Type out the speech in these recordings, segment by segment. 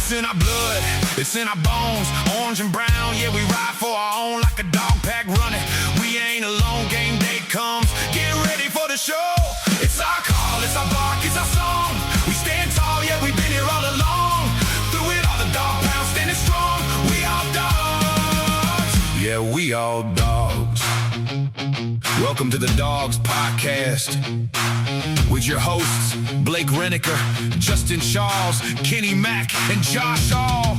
It's in our blood, it's in our bones, orange and brown, yeah, we ride for our own like a dog pack running. We ain't alone, game day comes, get ready for the show. It's our call, it's our bark, it's our song. We stand tall, yeah, we've been here all along. Through it all, the dog pound standing strong. We all dogs, yeah, we all dogs. Welcome to the Dogs Podcast with your hosts, Blake Reniker, Justin Charles, Kenny Mack, and Josh All.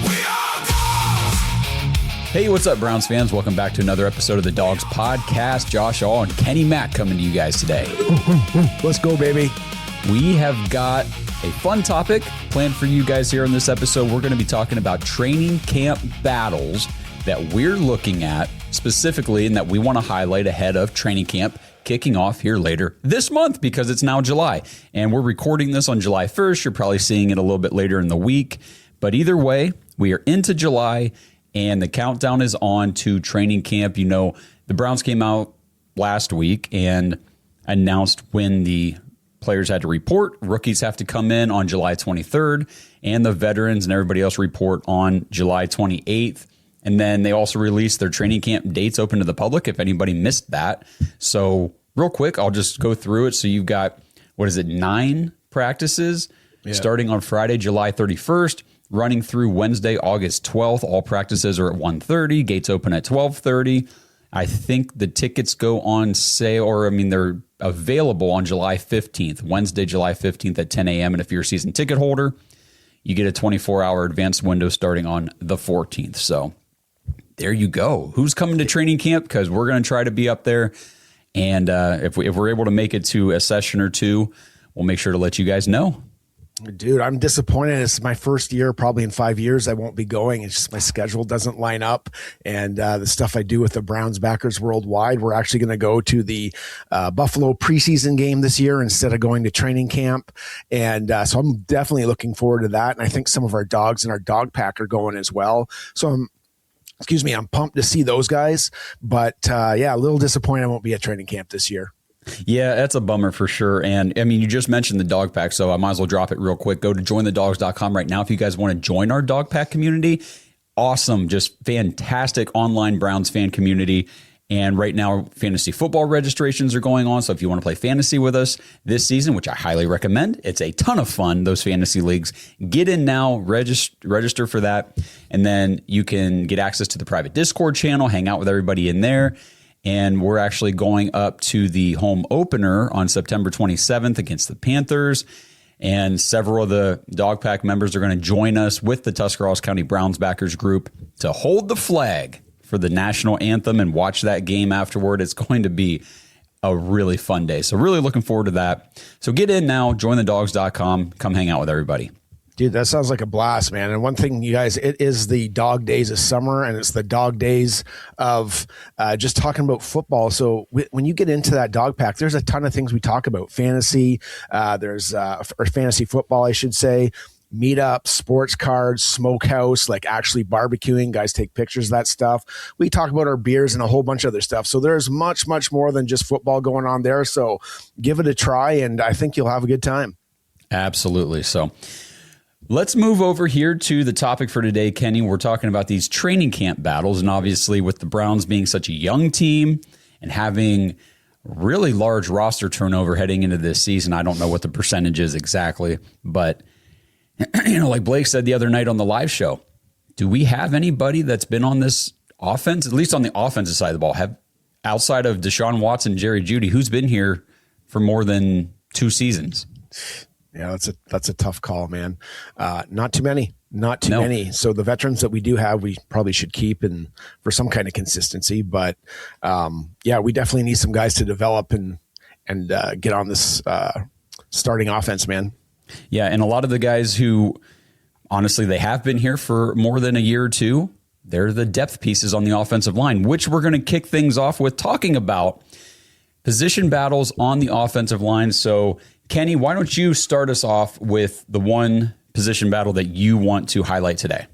We are dogs! Hey, what's up, Browns fans? Welcome back to another episode of the Dogs Podcast. Josh All and Kenny Mack coming to you guys today. Let's go, baby. We have got a fun topic planned for you guys here on this episode. We're going to be talking about training camp battles that we're looking at specifically and that we want to highlight ahead of training camp kicking off here later this month because it's now July. And we're recording this on July 1st. You're probably seeing it a little bit later in the week. But either way, we are into July and the countdown is on to training camp. You know, the Browns came out last week and announced when the players had to report. Rookies have to come in on July 23rd and the veterans and everybody else report on July 28th. And then they also released their training camp dates open to the public if anybody missed that. So real quick, I'll just go through it. So you've got, 9 practices starting on Friday, July 31st, running through Wednesday, August 12th. All practices are at 1:30. Gates open at 12:30. I think the tickets go on sale, they're available on July 15th, Wednesday, July 15th at 10 a.m. And if you're a season ticket holder, you get a 24-hour advance window starting on the 14th. So there you go. Who's coming to training camp? Because we're going to try to be up there. And if we're able to make it to a session or two, we'll make sure to let you guys know. Dude, I'm disappointed. It's my first year, probably in 5 years, I won't be going. It's just my schedule doesn't line up. And the stuff I do with the Browns backers worldwide, we're actually going to go to the Buffalo preseason game this year instead of going to training camp. And so I'm definitely looking forward to that. And I think some of our dogs and our dog pack are going as well. So I'm pumped to see those guys. But a little disappointed I won't be at training camp this year. Yeah, that's a bummer for sure. And you just mentioned the dog pack, so I might as well drop it real quick. Go to jointhedogs.com right now if you guys want to join our dog pack community. Awesome, just fantastic online Browns fan community. And right now, fantasy football registrations are going on. So if you want to play fantasy with us this season, which I highly recommend, it's a ton of fun, those fantasy leagues. Get in now, register for that. And then you can get access to the private Discord channel, hang out with everybody in there. And we're actually going up to the home opener on September 27th against the Panthers. And several of the Dog Pack members are going to join us with the Tuscarawas County Browns backers group to hold the flag for the national anthem and watch that game afterward. It's going to be a really fun day. So really looking forward to that. So get in now, jointhedogs.com, come hang out with everybody. Dude, that sounds like a blast, man. And one thing, you guys, it is the dog days of summer, and it's the dog days of just talking about football. So when you get into that dog pack, there's a ton of things we talk about. Fantasy, or fantasy football, I should say. Meetup, sports cards, smokehouse, like actually barbecuing. Guys take pictures of that stuff. We talk about our beers and a whole bunch of other stuff. So there's much, much more than just football going on there. So give it a try, and I think you'll have a good time. Absolutely. So let's move over here to the topic for today, Kenny. We're talking about these training camp battles, and obviously with the Browns being such a young team and having really large roster turnover heading into this season, I don't know what the percentage is exactly, but like Blake said the other night on the live show, do we have anybody that's been on this offense, at least on the offensive side of the ball, outside of Deshaun Watson, Jerry Jeudy, who's been here for more than 2 seasons? Yeah, that's a tough call, man. Not too many. Many. So the veterans that we do have, we probably should keep and for some kind of consistency. But we definitely need some guys to develop and get on this starting offense, man. Yeah, and a lot of the guys who, honestly, they have been here for more than a year or two, they're the depth pieces on the offensive line, which we're going to kick things off with talking about position battles on the offensive line. So, Kenny, why don't you start us off with the one position battle that you want to highlight today?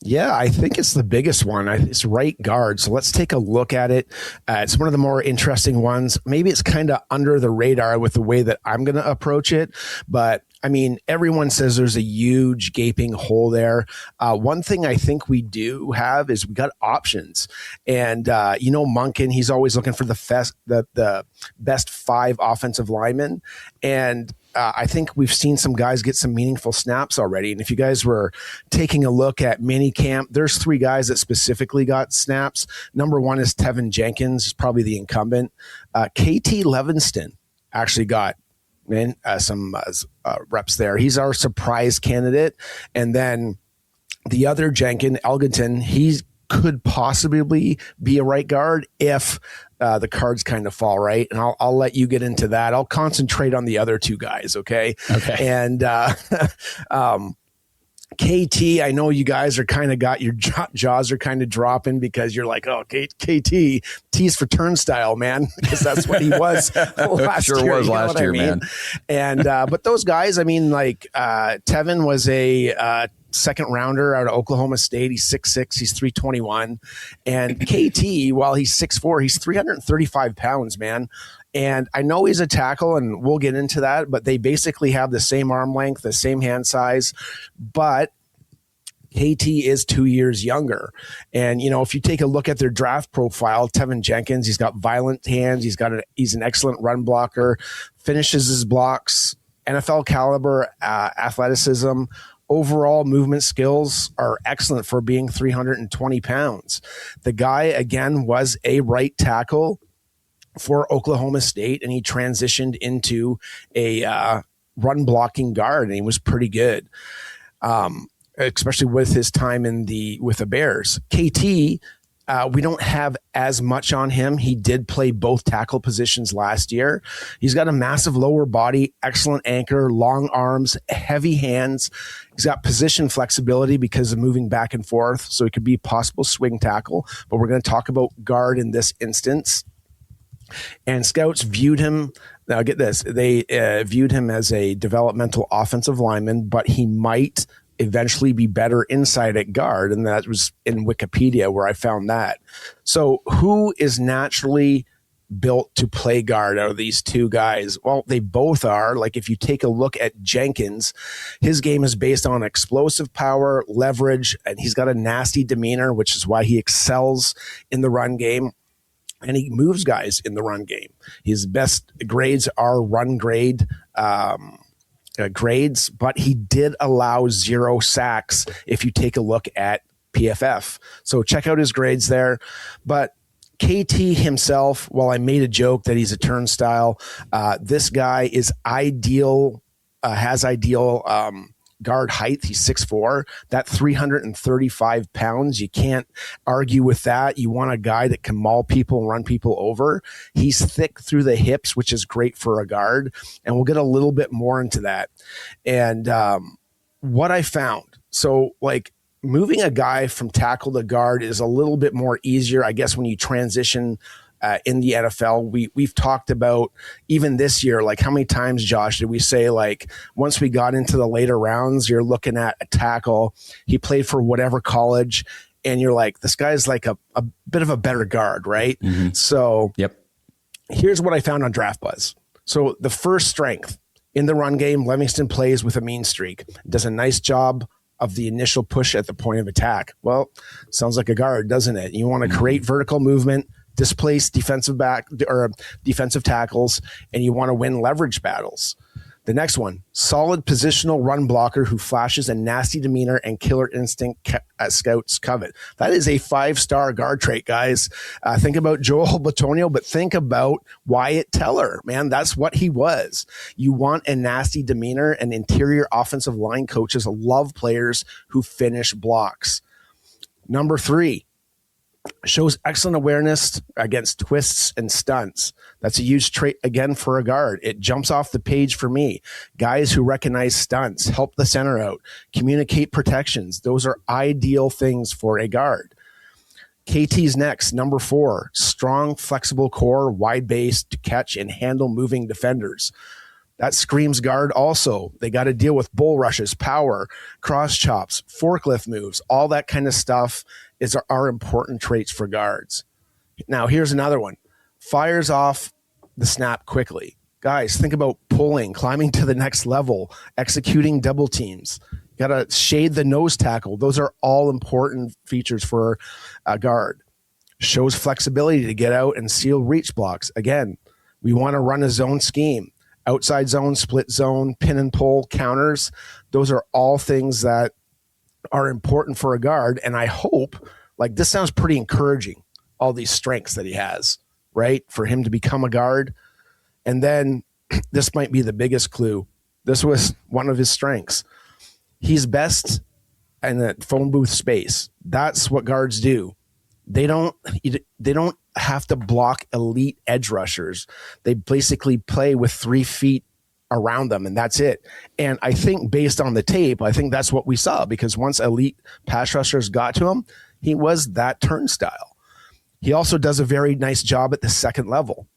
Yeah, I think it's the biggest one. It's right guard. So let's take a look at it. It's one of the more interesting ones. Maybe it's kind of under the radar with the way that I'm going to approach it, but I mean, everyone says there's a huge gaping hole there. One thing I think we do have is we got options. And, Monken, he's always looking for the best 5 offensive linemen. And I think we've seen some guys get some meaningful snaps already. And if you guys were taking a look at mini camp, there's 3 guys that specifically got snaps. Number 1 is Tevin Jenkins, probably the incumbent. KT Levinston actually got some reps there. He's our surprise candidate. And then the other Jenkins, Elgington, he could possibly be a right guard if the cards kind of fall right. And I'll let you get into that. I'll concentrate on the other 2 guys. Okay. And KT, I know you guys are kind of got your jaws are kind of dropping because you're like, oh, KT, T's for turnstile, man, because that's what he was last year. Was last year, man. And but those guys, I mean, like Tevin was a second rounder out of Oklahoma State. He's 6'6", he's 321, and KT, while he's 6'4", he's 335 pounds, man. And I know he's a tackle, and we'll get into that, but they basically have the same arm length, the same hand size, but KT is 2 years younger. And, if you take a look at their draft profile, Tevin Jenkins, he's got violent hands. He's an excellent run blocker, finishes his blocks, NFL caliber athleticism. Overall movement skills are excellent for being 320 pounds. The guy, again, was a right tackle for Oklahoma State, and he transitioned into a run blocking guard, and he was pretty good, especially with his time with the Bears. KT, we don't have as much on him. He did play both tackle positions last year. He's got a massive lower body, excellent anchor, long arms, heavy hands. He's got position flexibility because of moving back and forth, so he could be possible swing tackle, but we're going to talk about guard in this instance. And scouts viewed him, now get this, they viewed him as a developmental offensive lineman, but he might eventually be better inside at guard. And that was in Wikipedia where I found that. So who is naturally built to play guard out of these 2 guys? Well, they both are. Like if you take a look at Jenkins, his game is based on explosive power, leverage, and he's got a nasty demeanor, which is why he excels in the run game. And he moves guys in the run game. His best grades are run grade grades, but he did allow 0 sacks if you take a look at PFF. So check out his grades there. But KT himself, while I made a joke that he's a turnstile, this guy is ideal, has ideal guard height. He's 6'4", that 335 pounds. You can't argue with that. You want a guy that can maul people and run people over. He's thick through the hips, which is great for a guard. And we'll get a little bit more into that. And what I found, so like moving a guy from tackle to guard is a little bit more easier, I guess, when you transition in the NFL. We've talked about even this year, like how many times, Josh, did we say like once we got into the later rounds, you're looking at a tackle, he played for whatever college, and you're like, this guy's like a bit of a better guard, right? Mm-hmm. So here's what I found on DraftBuzz. So the first strength in the run game, Livingston plays with a mean streak, does a nice job of the initial push at the point of attack. Well, sounds like a guard, doesn't it? You want to create vertical movement, displace defensive back or defensive tackles, and you want to win leverage battles. The next one, solid positional run blocker who flashes a nasty demeanor and killer instinct scouts covet. That is a 5-star guard trait, guys. Think about Joel Bitonio, but think about Wyatt Teller, man. That's what he was. You want a nasty demeanor, and interior offensive line coaches love players who finish blocks. Number 3, shows excellent awareness against twists and stunts. That's a huge trait, again, for a guard. It jumps off the page for me. Guys who recognize stunts, help the center out, communicate protections. Those are ideal things for a guard. KT's next, number 4, strong, flexible core, wide base to catch and handle moving defenders. That screams guard also. They got to deal with bull rushes, power, cross chops, forklift moves, all that kind of stuff are important traits for guards. Now, here's another one. Fires off the snap quickly. Guys, think about pulling, climbing to the next level, executing double teams. Got to shade the nose tackle. Those are all important features for a guard. Shows flexibility to get out and seal reach blocks. Again, we want to run a zone scheme. Outside zone, split zone, pin and pull, counters. Those are all things that are important for a guard. And I hope, like, this sounds pretty encouraging, all these strengths that he has, right? For him to become a guard. And then this might be the biggest clue. This was one of his strengths. He's best in that phone booth space. That's what guards do. They don't have to block elite edge rushers. They basically play with 3 feet around them, and that's it. And I think based on the tape, I think that's what we saw, because once elite pass rushers got to him, he was that turnstile. He also does a very nice job at the second level.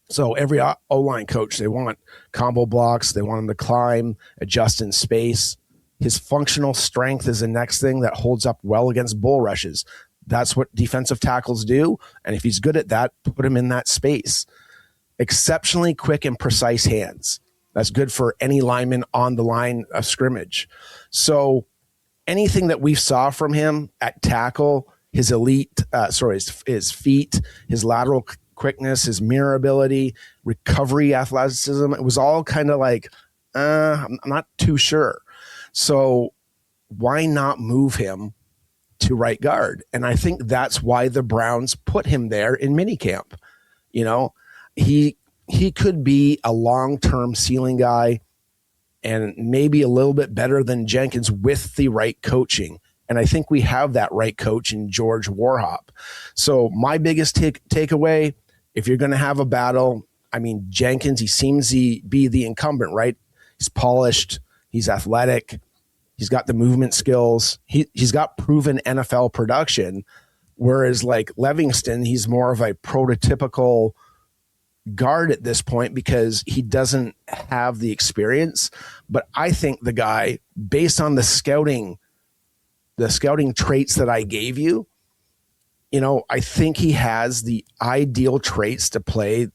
So every O-line coach, they want combo blocks. They want him to climb, adjust in space. His functional strength is the next thing that holds up well against bull rushes. That's what defensive tackles do. And if he's good at that, put him in that space. Exceptionally quick and precise hands. That's good for any lineman on the line of scrimmage. So anything that we saw from him at tackle, his elite, his feet, his lateral quickness, his mirror ability, recovery athleticism, it was all kind of like, I'm not too sure. So why not move him to right guard? And I think that's why the Browns put him there in minicamp. You know, he could be a long-term ceiling guy and maybe a little bit better than Jenkins with the right coaching. And I think we have that right coach in George Warhop. So my biggest takeaway, if you're going to have a battle, I mean, Jenkins, he seems to be the incumbent, right? He's polished. He's athletic. He's got the movement skills. He's got proven NFL production. Whereas like Livingston, he's more of a prototypical guard at this point because he doesn't have the experience. But I think the guy, based on the scouting traits that I gave you, you know, I think he has the ideal traits to play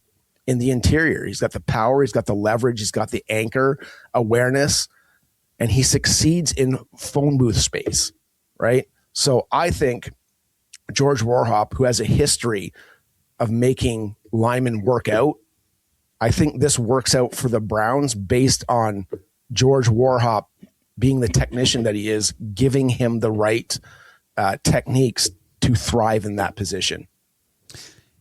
in the interior. He's got the power, he's got the leverage, he's got the anchor awareness, and he succeeds in phone booth space, right? So I think George Warhop, who has a history of making linemen work out, I think this works out for the Browns based on George Warhop being the technician that he is, giving him the right techniques to thrive in that position.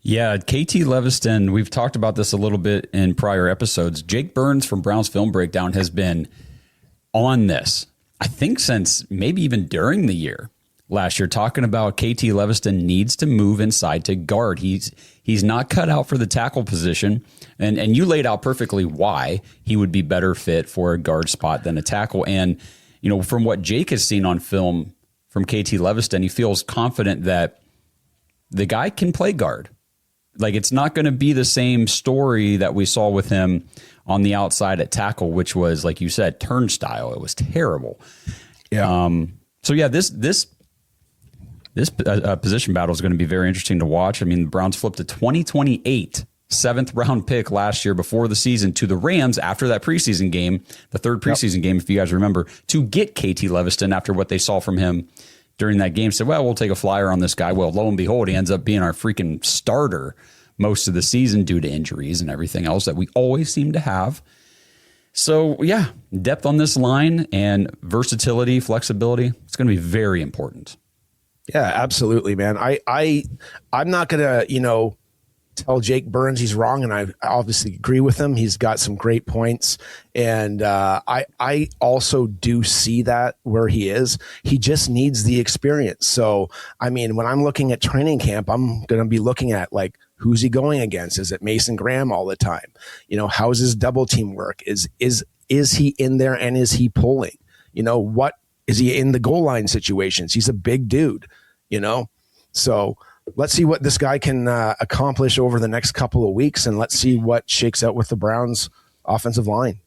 Yeah, KT Leviston, we've talked about this a little bit in prior episodes. Jake Burns from Browns Film Breakdown has been on this, I think, since maybe even during the year last year, talking about KT Leviston needs to move inside to guard. He's not cut out for the tackle position. And you laid out perfectly why he would be better fit for a guard spot than a tackle. And, you know, from what Jake has seen on film from KT Leviston, he feels confident that the guy can play guard. Like, it's not going to be the same story that we saw with him on the outside at tackle, which was, like you said, turnstile. It was terrible. Yeah. So yeah, this position battle is going to be very interesting to watch. I mean, the Browns flipped a 2028 7th round pick last year before the season to the Rams after that preseason game, the third preseason game, if you guys remember, to get KT Leviston after what they saw from him during that game. Said, well, we'll take a flyer on this guy. Well, lo and behold, he ends up being our freaking starter most of the season due to injuries and everything else that we always seem to have. So yeah, depth on this line and versatility, flexibility, it's going to be very important. Yeah, absolutely, man. I'm not gonna, tell Jake Burns he's wrong, and I obviously agree with him. He's got some great points, and I also do see that where he is. He just needs the experience. So, I mean, when I'm looking at training camp, I'm gonna be looking at like, who's he going against? Is it Mason Graham all the time? How's his double team work? Is he in there and is he pulling? What is he in the goal line situations? He's a big dude, So let's see what this guy can accomplish over the next couple of weeks, and let's see what shakes out with the Browns' offensive line.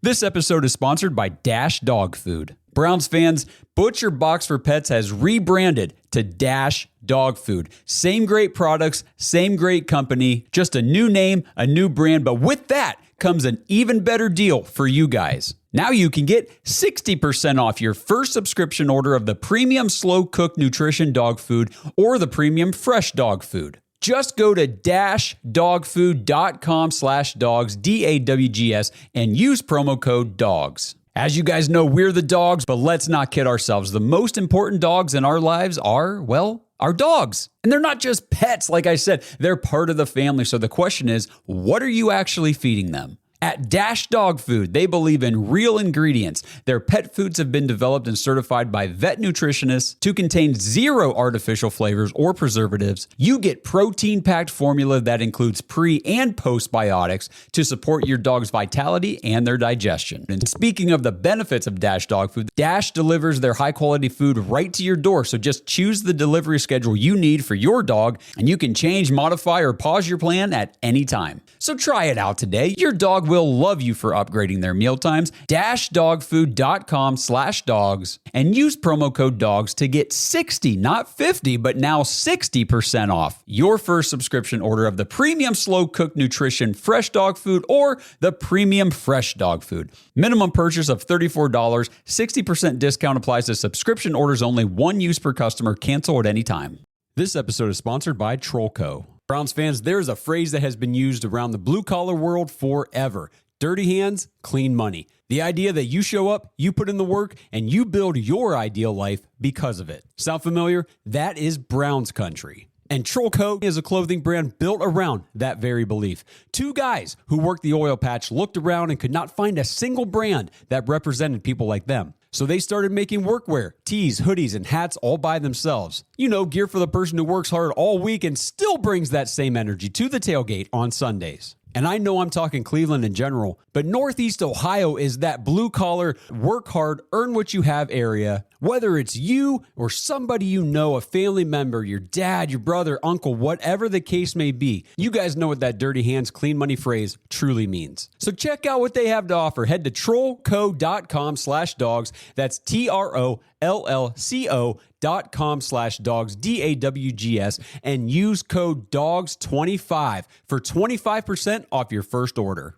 This episode is sponsored by Dash Dog Food. Browns fans, Butcher Box for Pets has rebranded to Dash Dog Food. Same great products, same great company, just a new name, a new brand, but with that comes an even better deal for you guys. Now you can get 60% off your first subscription order of the premium slow cooked nutrition dog food or the premium fresh dog food. Just go to dashdogfood.com/dogs, DAWGS, and use promo code DOGS. As you guys know, we're the dogs, but let's not kid ourselves. The most important dogs in our lives are, well, our dogs. And they're not just pets, like I said, they're part of the family. So the question is, what are you actually feeding them? At Dash Dog Food, they believe in real ingredients. Their pet foods have been developed and certified by vet nutritionists to contain 0 artificial flavors or preservatives. You get protein-packed formula that includes pre- and postbiotics to support your dog's vitality and their digestion. And speaking of the benefits of Dash Dog Food, Dash delivers their high-quality food right to your door. So just choose the delivery schedule you need for your dog, and you can change, modify, or pause your plan at any time. So try it out today. Your dog will love you for upgrading their meal times. dashdogfood.com/dogs and use promo code DOGS to get 60, not 50, but now 60% off your first subscription order of the premium slow cooked nutrition fresh dog food or the premium fresh dog food. Minimum purchase of $34, 60% discount applies to subscription orders only, 1 use per customer, cancel at any time. This episode is sponsored by Trollco. Browns fans, there's a phrase that has been used around the blue-collar world forever. Dirty hands, clean money. The idea that you show up, you put in the work, and you build your ideal life because of it. Sound familiar? That is Browns country. And Trollco is a clothing brand built around that very belief. 2 guys who worked the oil patch looked around and could not find a single brand that represented people like them. So they started making workwear, tees, hoodies, and hats all by themselves. You know, gear for the person who works hard all week and still brings that same energy to the tailgate on Sundays. And I know I'm talking Cleveland in general, but Northeast Ohio is that blue-collar, work hard, earn what you have area. Whether it's you or somebody you know, a family member, your dad, your brother, uncle, whatever the case may be, you guys know what that dirty hands, clean money phrase truly means. So check out what they have to offer. Head to trollco.com/dogs. That's TROLLCO.com/dogs, DAWGS, and use code DOGS25 for 25% off your first order.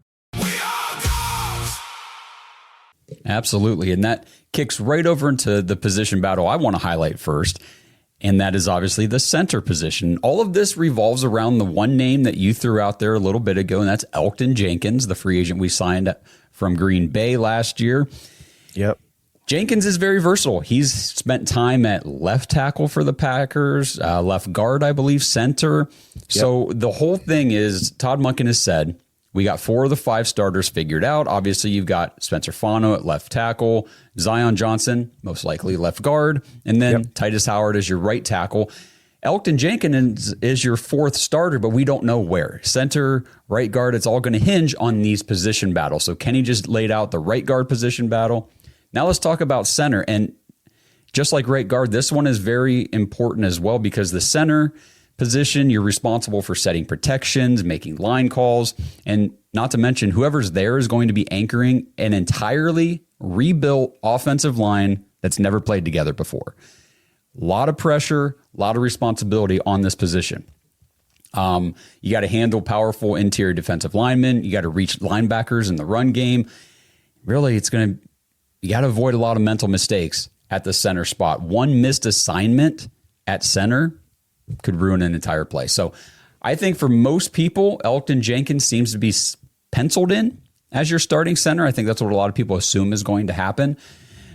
Absolutely. And that kicks right over into the position battle I want to highlight first. And that is obviously the center position. All of this revolves around the one name that you threw out there a little bit ago, and that's Elgton Jenkins, the free agent we signed from Green Bay last year. Yep. Jenkins is very versatile. He's spent time at left tackle for the Packers, left guard, I believe, center. Yep. So the whole thing is, Todd Monken has said, we got 4 of the 5 starters figured out. Obviously, you've got Spencer Fano at left tackle, Zion Johnson, most likely left guard, and then Titus Howard as your right tackle. Elgton Jenkins is your 4th starter, but we don't know where. Center, right guard, it's all going to hinge on these position battles. So Kenny just laid out the right guard position battle. Now let's talk about center. And just like right guard, this one is very important as well because the center position, you're responsible for setting protections, making line calls, and not to mention whoever's there is going to be anchoring an entirely rebuilt offensive line that's never played together before. A lot of pressure, a lot of responsibility on this position. You got to handle powerful interior defensive linemen. You got to reach linebackers in the run game. Really, you got to avoid a lot of mental mistakes at the center spot. One missed assignment at center could ruin an entire play. So I think for most people, Elgton Jenkins seems to be penciled in as your starting center. I think that's what a lot of people assume is going to happen.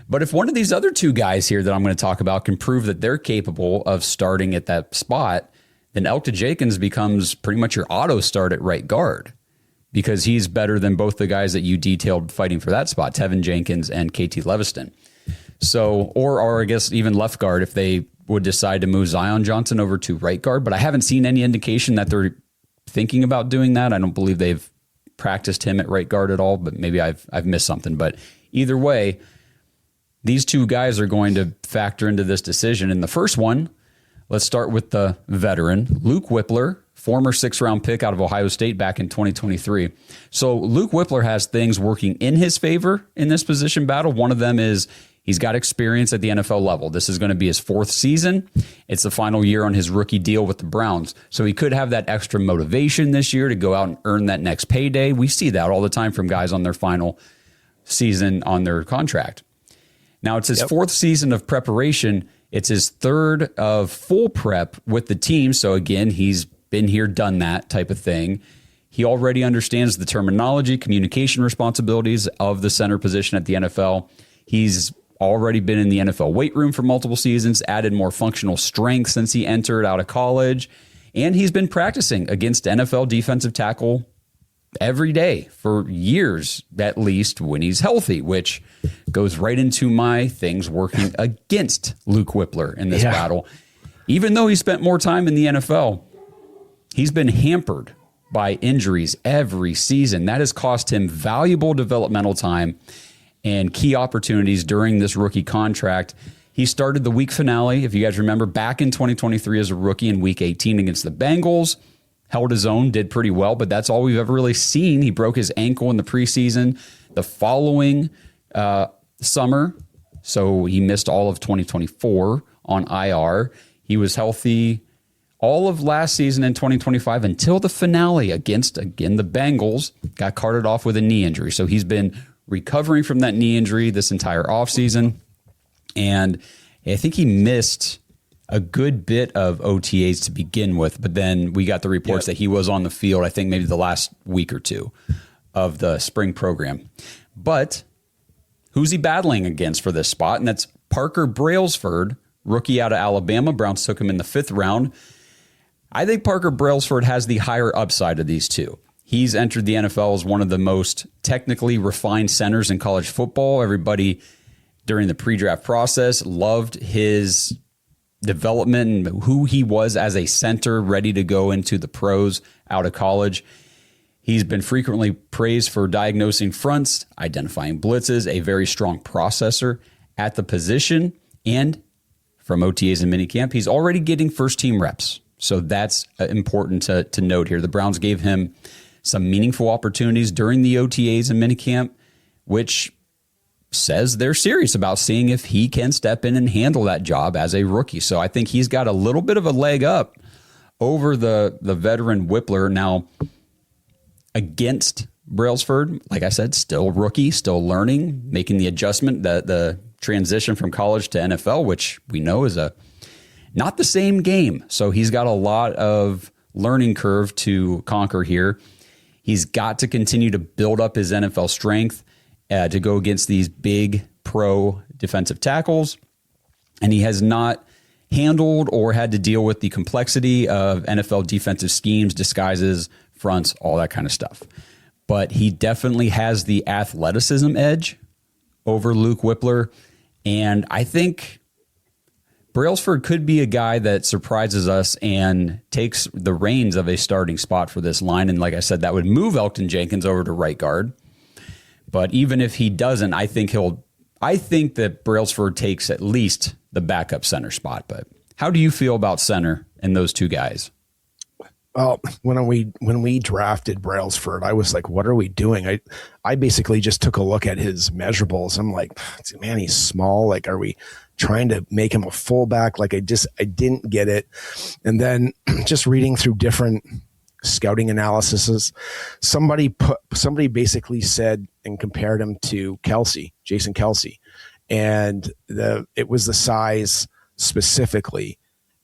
But if one of these other 2 guys here that I'm going to talk about can prove that they're capable of starting at that spot, then Elgton Jenkins becomes pretty much your auto start at right guard because he's better than both the guys that you detailed fighting for that spot, Tevin Jenkins and KT Leviston. So, or I guess even left guard if they would decide to move Zion Johnson over to right guard, but I haven't seen any indication that they're thinking about doing that. I don't believe they've practiced him at right guard at all, but maybe I've missed something. But either way, these 2 guys are going to factor into this decision. And the first one, let's start with the veteran, Luke Whippler, former 6th-round pick out of Ohio State back in 2023. So Luke Whippler has things working in his favor in this position battle. One of them is He's got experience at the NFL level. This is going to be his 4th season. It's the final year on his rookie deal with the Browns. So he could have that extra motivation this year to go out and earn that next payday. We see that all the time from guys on their final season on their contract. Now, it's his 4th season of preparation. It's his 3rd of full prep with the team. So again, he's been here, done that type of thing. He already understands the terminology, communication responsibilities of the center position at the NFL. He's already been in the NFL weight room for multiple seasons, added more functional strength since he entered out of college. And he's been practicing against NFL defensive tackle every day for years, at least when he's healthy, which goes right into my things working against Luke Whippler in this battle. Even though he spent more time in the NFL, he's been hampered by injuries every season. That has cost him valuable developmental time and key opportunities during this rookie contract. He started the week finale, if you guys remember, back in 2023 as a rookie in week 18 against the Bengals. Held his own, did pretty well, but that's all we've ever really seen. He broke his ankle in the preseason the following summer, so he missed all of 2024 on IR. He was healthy all of last season in 2025 until the finale against, again, the Bengals. Got carted off with a knee injury. So he's been recovering from that knee injury this entire offseason, and I think he missed a good bit of OTAs to begin with, but then we got the reports that he was on the field, I think maybe the last week or two of the spring program. But who's he battling against for this spot? And that's Parker Brailsford, rookie out of Alabama. Browns took him in the 5th round. I think Parker Brailsford has the higher upside of these two. He's entered the NFL as one of the most technically refined centers in college football. Everybody during the pre-draft process loved his development and who he was as a center ready to go into the pros out of college. He's been frequently praised for diagnosing fronts, identifying blitzes, a very strong processor at the position, and from OTAs and minicamp, he's already getting first-team reps. So that's important to note here. The Browns gave him some meaningful opportunities during the OTAs and minicamp, which says they're serious about seeing if he can step in and handle that job as a rookie. So I think he's got a little bit of a leg up over the veteran Whippler. Now, against Brailsford, like I said, still rookie, still learning, making the adjustment, the transition from college to NFL, which we know is not the same game. So he's got a lot of learning curve to conquer here. He's got to continue to build up his NFL strength to go against these big pro defensive tackles. And he has not handled or had to deal with the complexity of NFL defensive schemes, disguises, fronts, all that kind of stuff. But he definitely has the athleticism edge over Luke Whippler. And I think Brailsford could be a guy that surprises us and takes the reins of a starting spot for this line. And like I said, that would move Elgton Jenkins over to right guard. But even if he doesn't, I think that Brailsford takes at least the backup center spot. But how do you feel about center and those two guys? Well, when we drafted Brailsford, I was like, what are we doing? I basically just took a look at his measurables. I'm like, man, he's small. Like, are we trying to make him a fullback? Like, I didn't get it. And then just reading through different scouting analyses, somebody basically said and compared him to Jason Kelce, and it was the size specifically.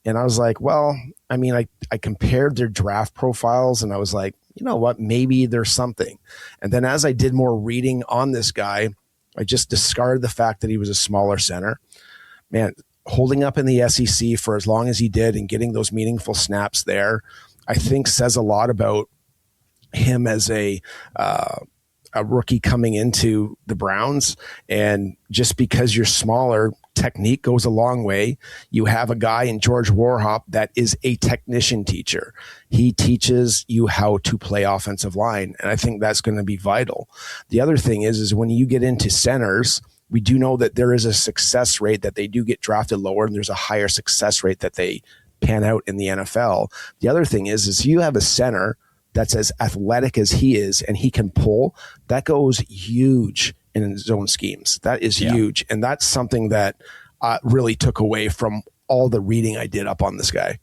And I was like, well, I mean, I compared their draft profiles and I was like, you know what, maybe there's something. And then as I did more reading on this guy, I just discarded the fact that he was a smaller center. Man, holding up in the SEC for as long as he did and getting those meaningful snaps there, I think says a lot about him as a rookie coming into the Browns. And just because you're smaller, technique goes a long way. You have a guy in George Warhop that is a technician teacher. He teaches you how to play offensive line. And I think that's going to be vital. The other thing is when you get into centers, we do know that there is a success rate that they do get drafted lower, and there's a higher success rate that they pan out in the NFL. The other thing is you have a center that's as athletic as he is and he can pull, that goes huge in zone schemes. That is huge. And that's something that really took away from all the reading I did up on this guy.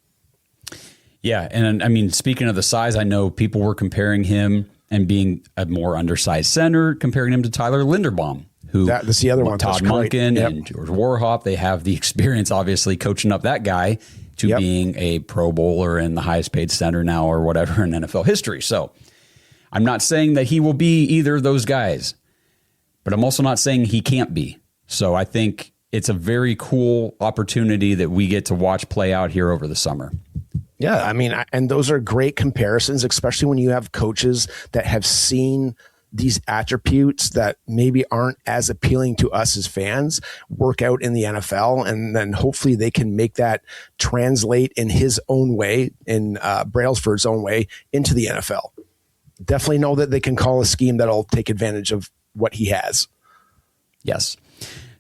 Yeah. And I mean, speaking of the size, I know people were comparing him and being a more undersized center, comparing him to Tyler Linderbaum, who that's the other one. Todd Monken and George Warhop. They have the experience, obviously, coaching up that guy to being a Pro Bowler and the highest paid center now or whatever in NFL history. So I'm not saying that he will be either of those guys, but I'm also not saying he can't be. So I think it's a very cool opportunity that we get to watch play out here over the summer. Yeah, I mean, and those are great comparisons, especially when you have coaches that have seen these attributes that maybe aren't as appealing to us as fans work out in the NFL. And then hopefully they can make that translate in his own way, in Brailsford's own way, into the NFL. Definitely know that they can call a scheme that'll take advantage of what he has. Yes.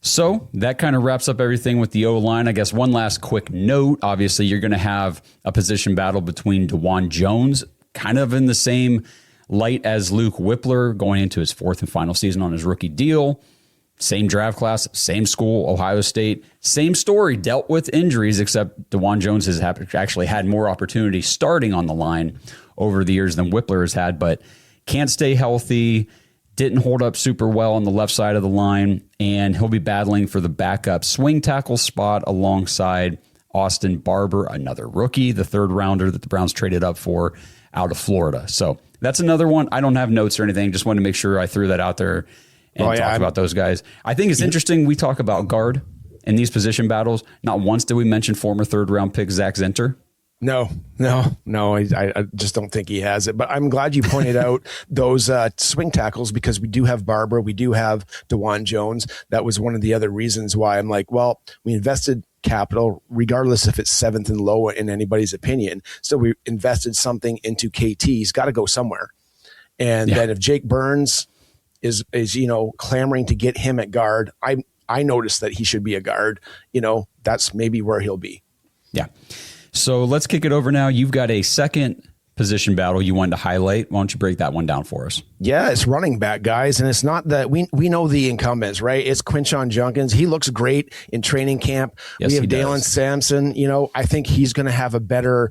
So that kind of wraps up everything with the O-line. I guess one last quick note. Obviously, you're going to have a position battle between DeJuan Jones, kind of in the same light as Luke Whippler, going into his fourth and final season on his rookie deal. Same draft class, same school, Ohio State. Same story, dealt with injuries, except DeJuan Jones has actually had more opportunity starting on the line over the years than Whippler has had, but can't stay healthy. Didn't hold up super well on the left side of the line, and he'll be battling for the backup swing tackle spot alongside Austin Barber, another rookie, the third rounder that the Browns traded up for out of Florida. So that's another one. I don't have notes or anything. Just wanted to make sure I threw that out there and talk about those guys. I think it's interesting we talk about guard in these position battles. Not once did we mention former third-round pick Zach Zinter. No. I just don't think he has it. But I'm glad you pointed out those swing tackles, because we do have Barber, we do have DeJuan Jones. That was one of the other reasons why I'm like, well, we invested capital, regardless if it's seventh and low in anybody's opinion. So we invested something into KT. He's got to go somewhere. And then if Jake Burns is clamoring to get him at guard, I noticed that he should be a guard. That's maybe where he'll be. Yeah. So let's kick it over now. You've got a second position battle you wanted to highlight. Why don't you break that one down for us? Yeah, it's running back, guys. And it's not that we know the incumbents, right? It's Quinshon Judkins. He looks great in training camp. Yes, we have Dalen Sampson. I think he's going to have a better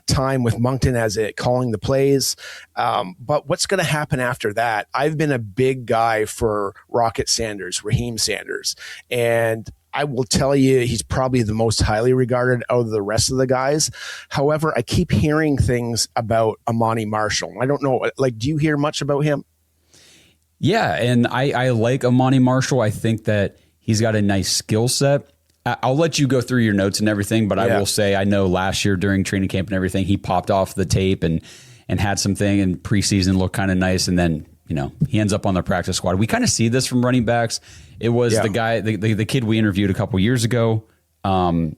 time with Moncton as it calling the plays. But what's going to happen after that? I've been a big guy for Rocket Sanders, Raheem Sanders. And I will tell you, he's probably the most highly regarded out of the rest of the guys. However, I keep hearing things about Amani Marshall. I don't know, do you hear much about him? Yeah, and I like Amani Marshall. I think that he's got a nice skill set. I'll let you go through your notes and everything, but I will say I know last year during training camp and everything, he popped off the tape and had something, and preseason looked kind of nice, and then he ends up on the practice squad. We kind of see this from running backs. It was the guy, the kid we interviewed a couple years ago, Aiden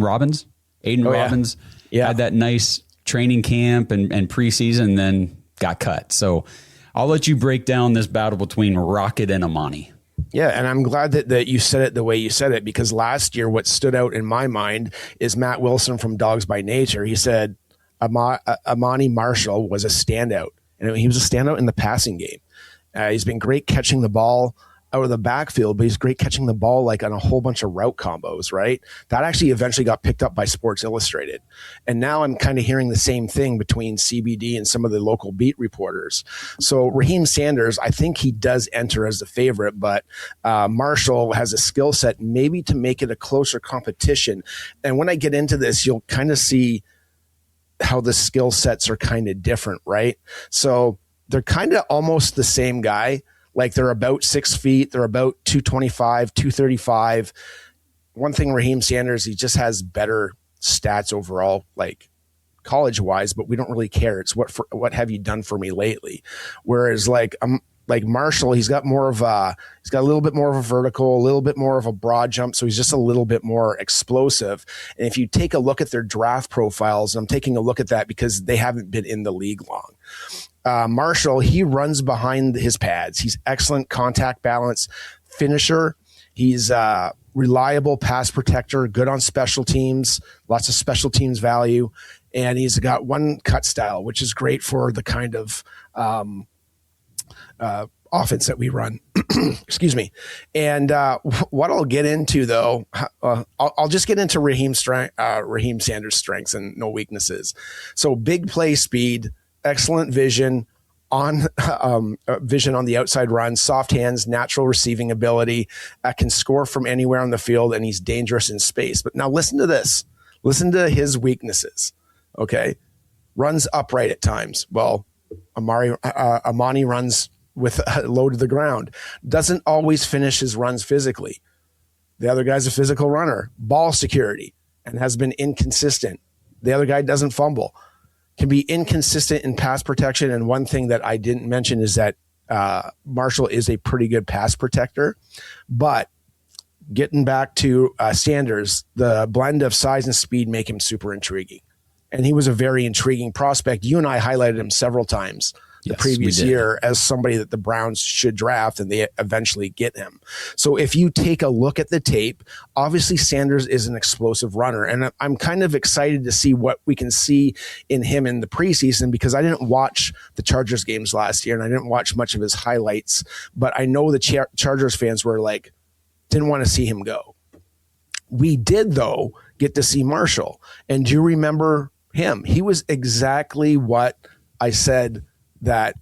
Robbins. Robbins had that nice training camp and preseason, and then got cut. So I'll let you break down this battle between Rocket and Amani. Yeah, and I'm glad that you said it the way you said it, because last year what stood out in my mind is Matt Wilson from Dogs by Nature. He said Amani Marshall was a standout. And he was a standout in the passing game. He's been great catching the ball out of the backfield, but he's great catching the ball on a whole bunch of route combos, right? That actually eventually got picked up by Sports Illustrated. And now I'm kind of hearing the same thing between CBD and some of the local beat reporters. So Raheem Sanders, I think he does enter as the favorite, but Marshall has a skill set maybe to make it a closer competition. And when I get into this, you'll kind of see how the skill sets are kind of different, right? So they're kind of almost the same guy. They're about 6 feet. They're about 225, 235. One thing, Raheem Sanders, he just has better stats overall, college wise, but we don't really care. It's what have you done for me lately? Whereas Marshall, he's got a little bit more of a vertical, a little bit more of a broad jump. So he's just a little bit more explosive. And if you take a look at their draft profiles, and I'm taking a look at that because they haven't been in the league long. Marshall, he runs behind his pads. He's excellent contact balance, finisher. He's reliable pass protector, good on special teams, lots of special teams value. And he's got one cut style, which is great for the kind of offense that we run. Excuse me. And what I'll get into, though, I'll just get into Raheem Sanders' strengths and no weaknesses. So big play speed, excellent vision on the outside run, soft hands, natural receiving ability, can score from anywhere on the field, and he's dangerous in space. But now listen to this. Listen to his weaknesses. Okay. Runs upright at times. Well, Amani runs with low to the ground. Doesn't always finish his runs physically. The other guy's a physical runner. Ball security, and has been inconsistent. The other guy doesn't fumble. Can be inconsistent in pass protection. And one thing that I didn't mention is that Marshall is a pretty good pass protector. But getting back to Sanders, the blend of size and speed make him super intriguing. And he was a very intriguing prospect. You and I highlighted him several times the previous year as somebody that the Browns should draft, and they eventually get him. So if you take a look at the tape, obviously Sanders is an explosive runner, and I'm kind of excited to see what we can see in him in the preseason, because I didn't watch the Chargers games last year and I didn't watch much of his highlights, but I know the Chargers fans were like, didn't want to see him go. We did, though, get to see Marshall. And do you remember him? He was exactly what I said that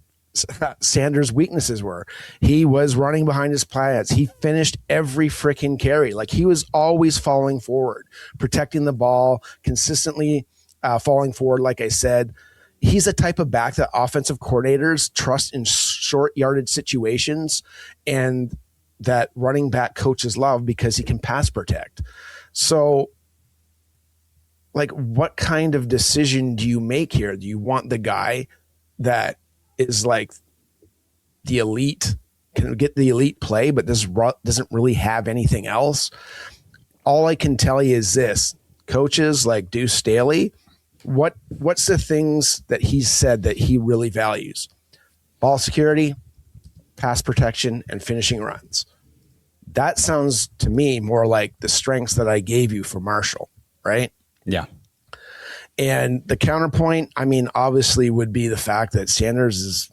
Sanders' weaknesses were. He was running behind his pads. He finished every freaking carry. Like, he was always falling forward, protecting the ball, consistently falling forward. Like I said, he's a type of back that offensive coordinators trust in short yardage situations, and that running back coaches love because he can pass protect. So, like, what kind of decision do you make here? Do you want the guy that is like the elite, can get the elite play, but this doesn't really have anything else? All I can tell you is this: coaches like Deuce Staley, what's the things that he's said that he really values? Ball security, pass protection, and finishing runs. That sounds to me more like the strengths that I gave you for Marshall, right? Yeah. And the counterpoint, I mean, obviously would be the fact that Sanders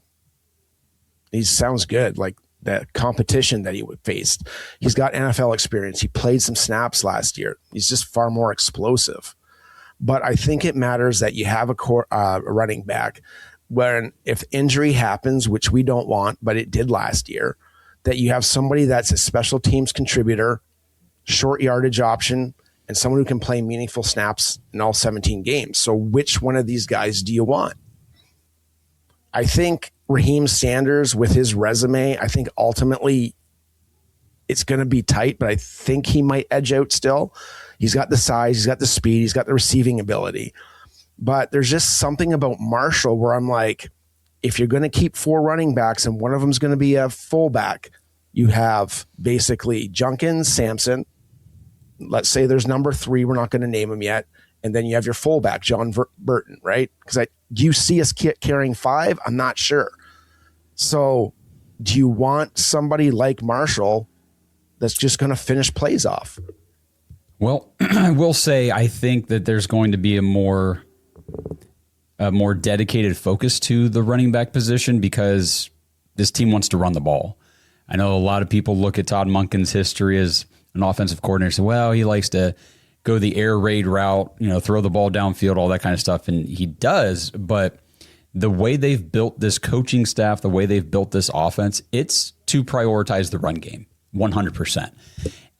he sounds good, like the competition that he faced. He's got NFL experience. He played some snaps last year. He's just far more explosive. But I think it matters that you have a running back when, if injury happens, which we don't want, but it did last year, that you have somebody that's a special teams contributor, short yardage option, and someone who can play meaningful snaps in all 17 games. So which one of these guys do you want? I think Raheem Sanders, with his resume, I think ultimately it's going to be tight, but I think he might edge out still. He's got the size, he's got the speed, he's got the receiving ability. But there's just something about Marshall where I'm like, if you're going to keep 4 running backs and one of them is going to be a fullback, you have basically Junkins, Sampson. Let's say there's number 3. We're not going to name him yet. And then you have your fullback, John Burton, right? Because do you see us carrying 5? I'm not sure. So do you want somebody like Marshall that's just going to finish plays off? Well, I will say I think that there's going to be a more dedicated focus to the running back position because this team wants to run the ball. I know a lot of people look at Todd Monken's history as an offensive coordinator and say, well, he likes to go the air raid route, throw the ball downfield, all that kind of stuff. And he does, but the way they've built this coaching staff, the way they've built this offense, it's to prioritize the run game 100%.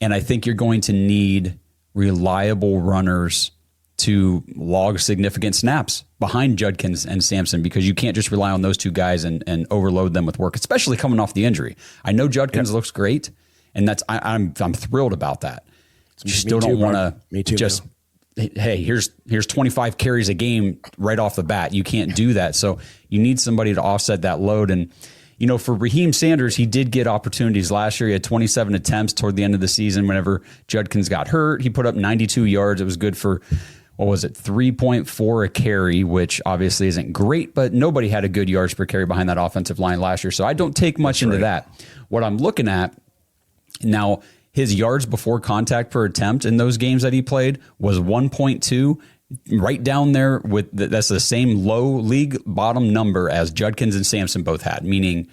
And I think you're going to need reliable runners to log significant snaps behind Judkins and Sampson, because you can't just rely on those 2 guys and overload them with work, especially coming off the injury. I know Judkins looks great, and I'm thrilled about that. You still don't want to just, hey, here's 25 carries a game right off the bat. You can't do that. So you need somebody to offset that load. And, for Raheem Sanders, he did get opportunities last year. He had 27 attempts toward the end of the season. Whenever Judkins got hurt, he put up 92 yards. It was good for, 3.4 a carry, which obviously isn't great, but nobody had a good yards per carry behind that offensive line last year. So I don't take much into that. What I'm looking at now, his yards before contact per attempt in those games that he played was 1.2, right down there that's the same low league bottom number as Judkins and Sampson both had, meaning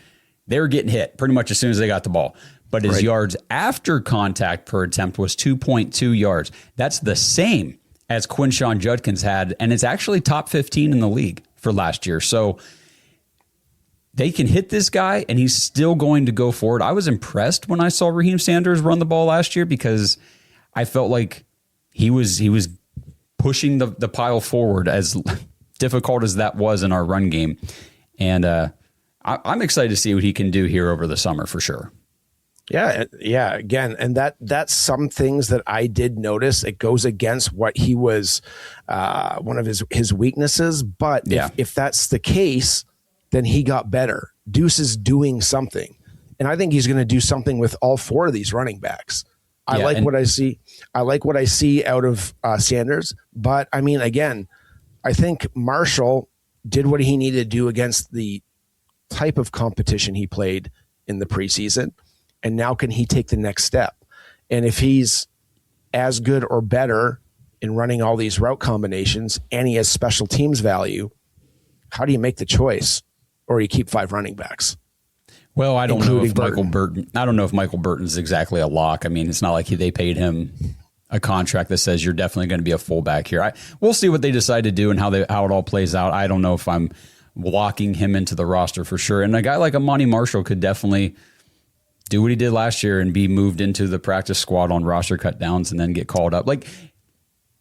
they were getting hit pretty much as soon as they got the ball. But his yards after contact per attempt was 2.2 yards. That's the same as Quinshon Judkins had, and it's actually top 15 in the league for last year. So they can hit this guy, and he's still going to go forward. I was impressed when I saw Raheem Sanders run the ball last year because I felt like he was pushing the pile forward, as difficult as that was in our run game. And I'm excited to see what he can do here over the summer for sure. Yeah. Again, and that's some things that I did notice. It goes against what he was, one of his weaknesses. But if that's the case, then he got better. Deuce is doing something, and I think he's going to do something with all four of these running backs. I like what I see. I like what I see out of Sanders. But I mean, again, I think Marshall did what he needed to do against the type of competition he played in the preseason. And now can he take the next step? And if he's as good or better in running all these route combinations and he has special teams value, how do you make the choice? Or you keep 5 running backs? Well, I don't know if Burton. Michael Burton's exactly a lock. I mean, it's not like they paid him a contract that says you're definitely going to be a fullback here. We'll see what they decide to do and how it all plays out. I don't know if I'm locking him into the roster for sure. And a guy like Amani Marshall could definitely do what he did last year and be moved into the practice squad on roster cut downs and then get called up. Like,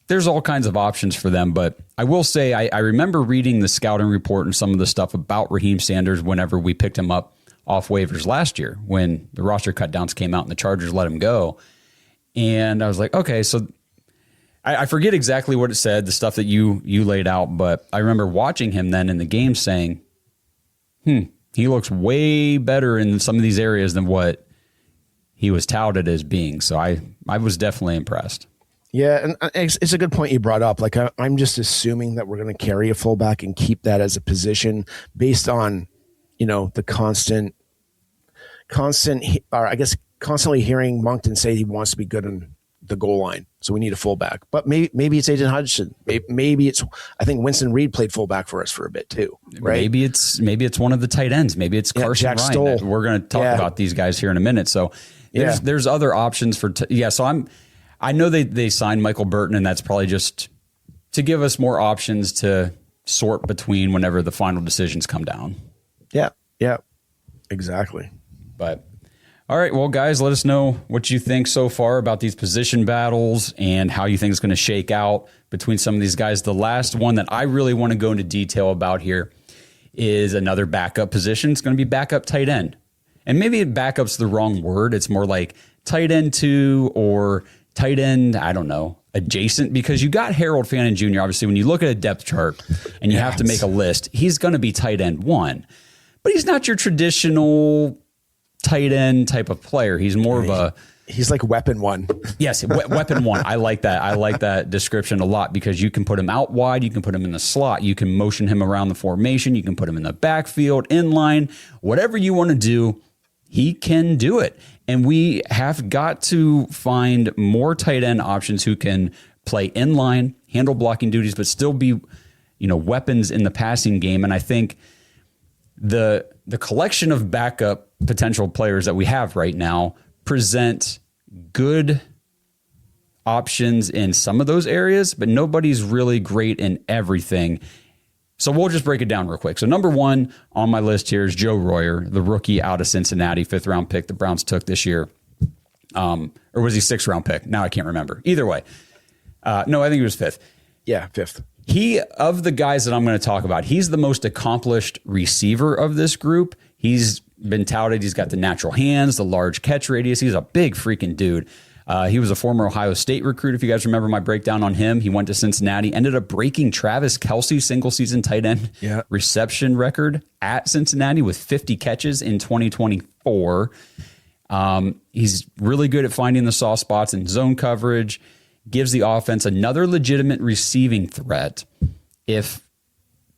there's all kinds of options for them. But I will say, I remember reading the scouting report and some of the stuff about Raheem Sanders whenever we picked him up off waivers last year when the roster cut downs came out and the Chargers let him go. And I was like, okay, so I forget exactly what it said, the stuff that you laid out, but I remember watching him then in the game saying, he looks way better in some of these areas than what he was touted as being. So I was definitely impressed. Yeah, and it's a good point you brought up. Like, I'm just assuming that we're going to carry a fullback and keep that as a position based on, the constantly hearing Moncton say he wants to be good in the goal line. So we need a fullback. But maybe it's Aiden Hutchinson. Maybe it's, I think Winston Reed played fullback for us for a bit too, right? Maybe it's one of the tight ends. Maybe it's Carson Jack Ryan. Stoll. We're going to talk about these guys here in a minute. So there's other options for so I know they signed Michael Burton, and that's probably just to give us more options to sort between whenever the final decisions come down. Yeah, exactly. But all right, well, guys, let us know what you think so far about these position battles and how you think it's going to shake out between some of these guys. The last one that I really want to go into detail about here is another backup position. It's going to be backup tight end. And maybe backup's the wrong word. It's more like tight end 2 or tight end, I don't know, adjacent, because you got Harold Fannin Jr. Obviously, when you look at a depth chart and you have to make a list, he's going to be tight end 1. But he's not your traditional tight end type of player. He's more of he's like weapon 1. Yes, weapon 1. I like that. I like that description a lot because you can put him out wide, you can put him in the slot, you can motion him around the formation, you can put him in the backfield, inline, whatever you want to do, he can do it. And we have got to find more tight end options who can play inline, handle blocking duties, but still be, weapons in the passing game. And I think the collection of backup potential players that we have right now present good options in some of those areas, but nobody's really great in everything. So we'll just break it down real quick. So number 1 on my list here is Joe Royer, the rookie out of Cincinnati, 5th round pick the Browns took this year. Or was he 6th round pick? Now I can't remember. Either way. No, I think he was 5th. Yeah, 5th. He, of the guys that I'm going to talk about, he's the most accomplished receiver of this group. He's been touted. He's got the natural hands, the large catch radius. He's a big freaking dude. He was a former Ohio State recruit. If you guys remember my breakdown on him, he went to Cincinnati, ended up breaking Travis Kelce's single season tight end reception record at Cincinnati with 50 catches in 2024. He's really good at finding the soft spots in zone coverage, gives the offense another legitimate receiving threat if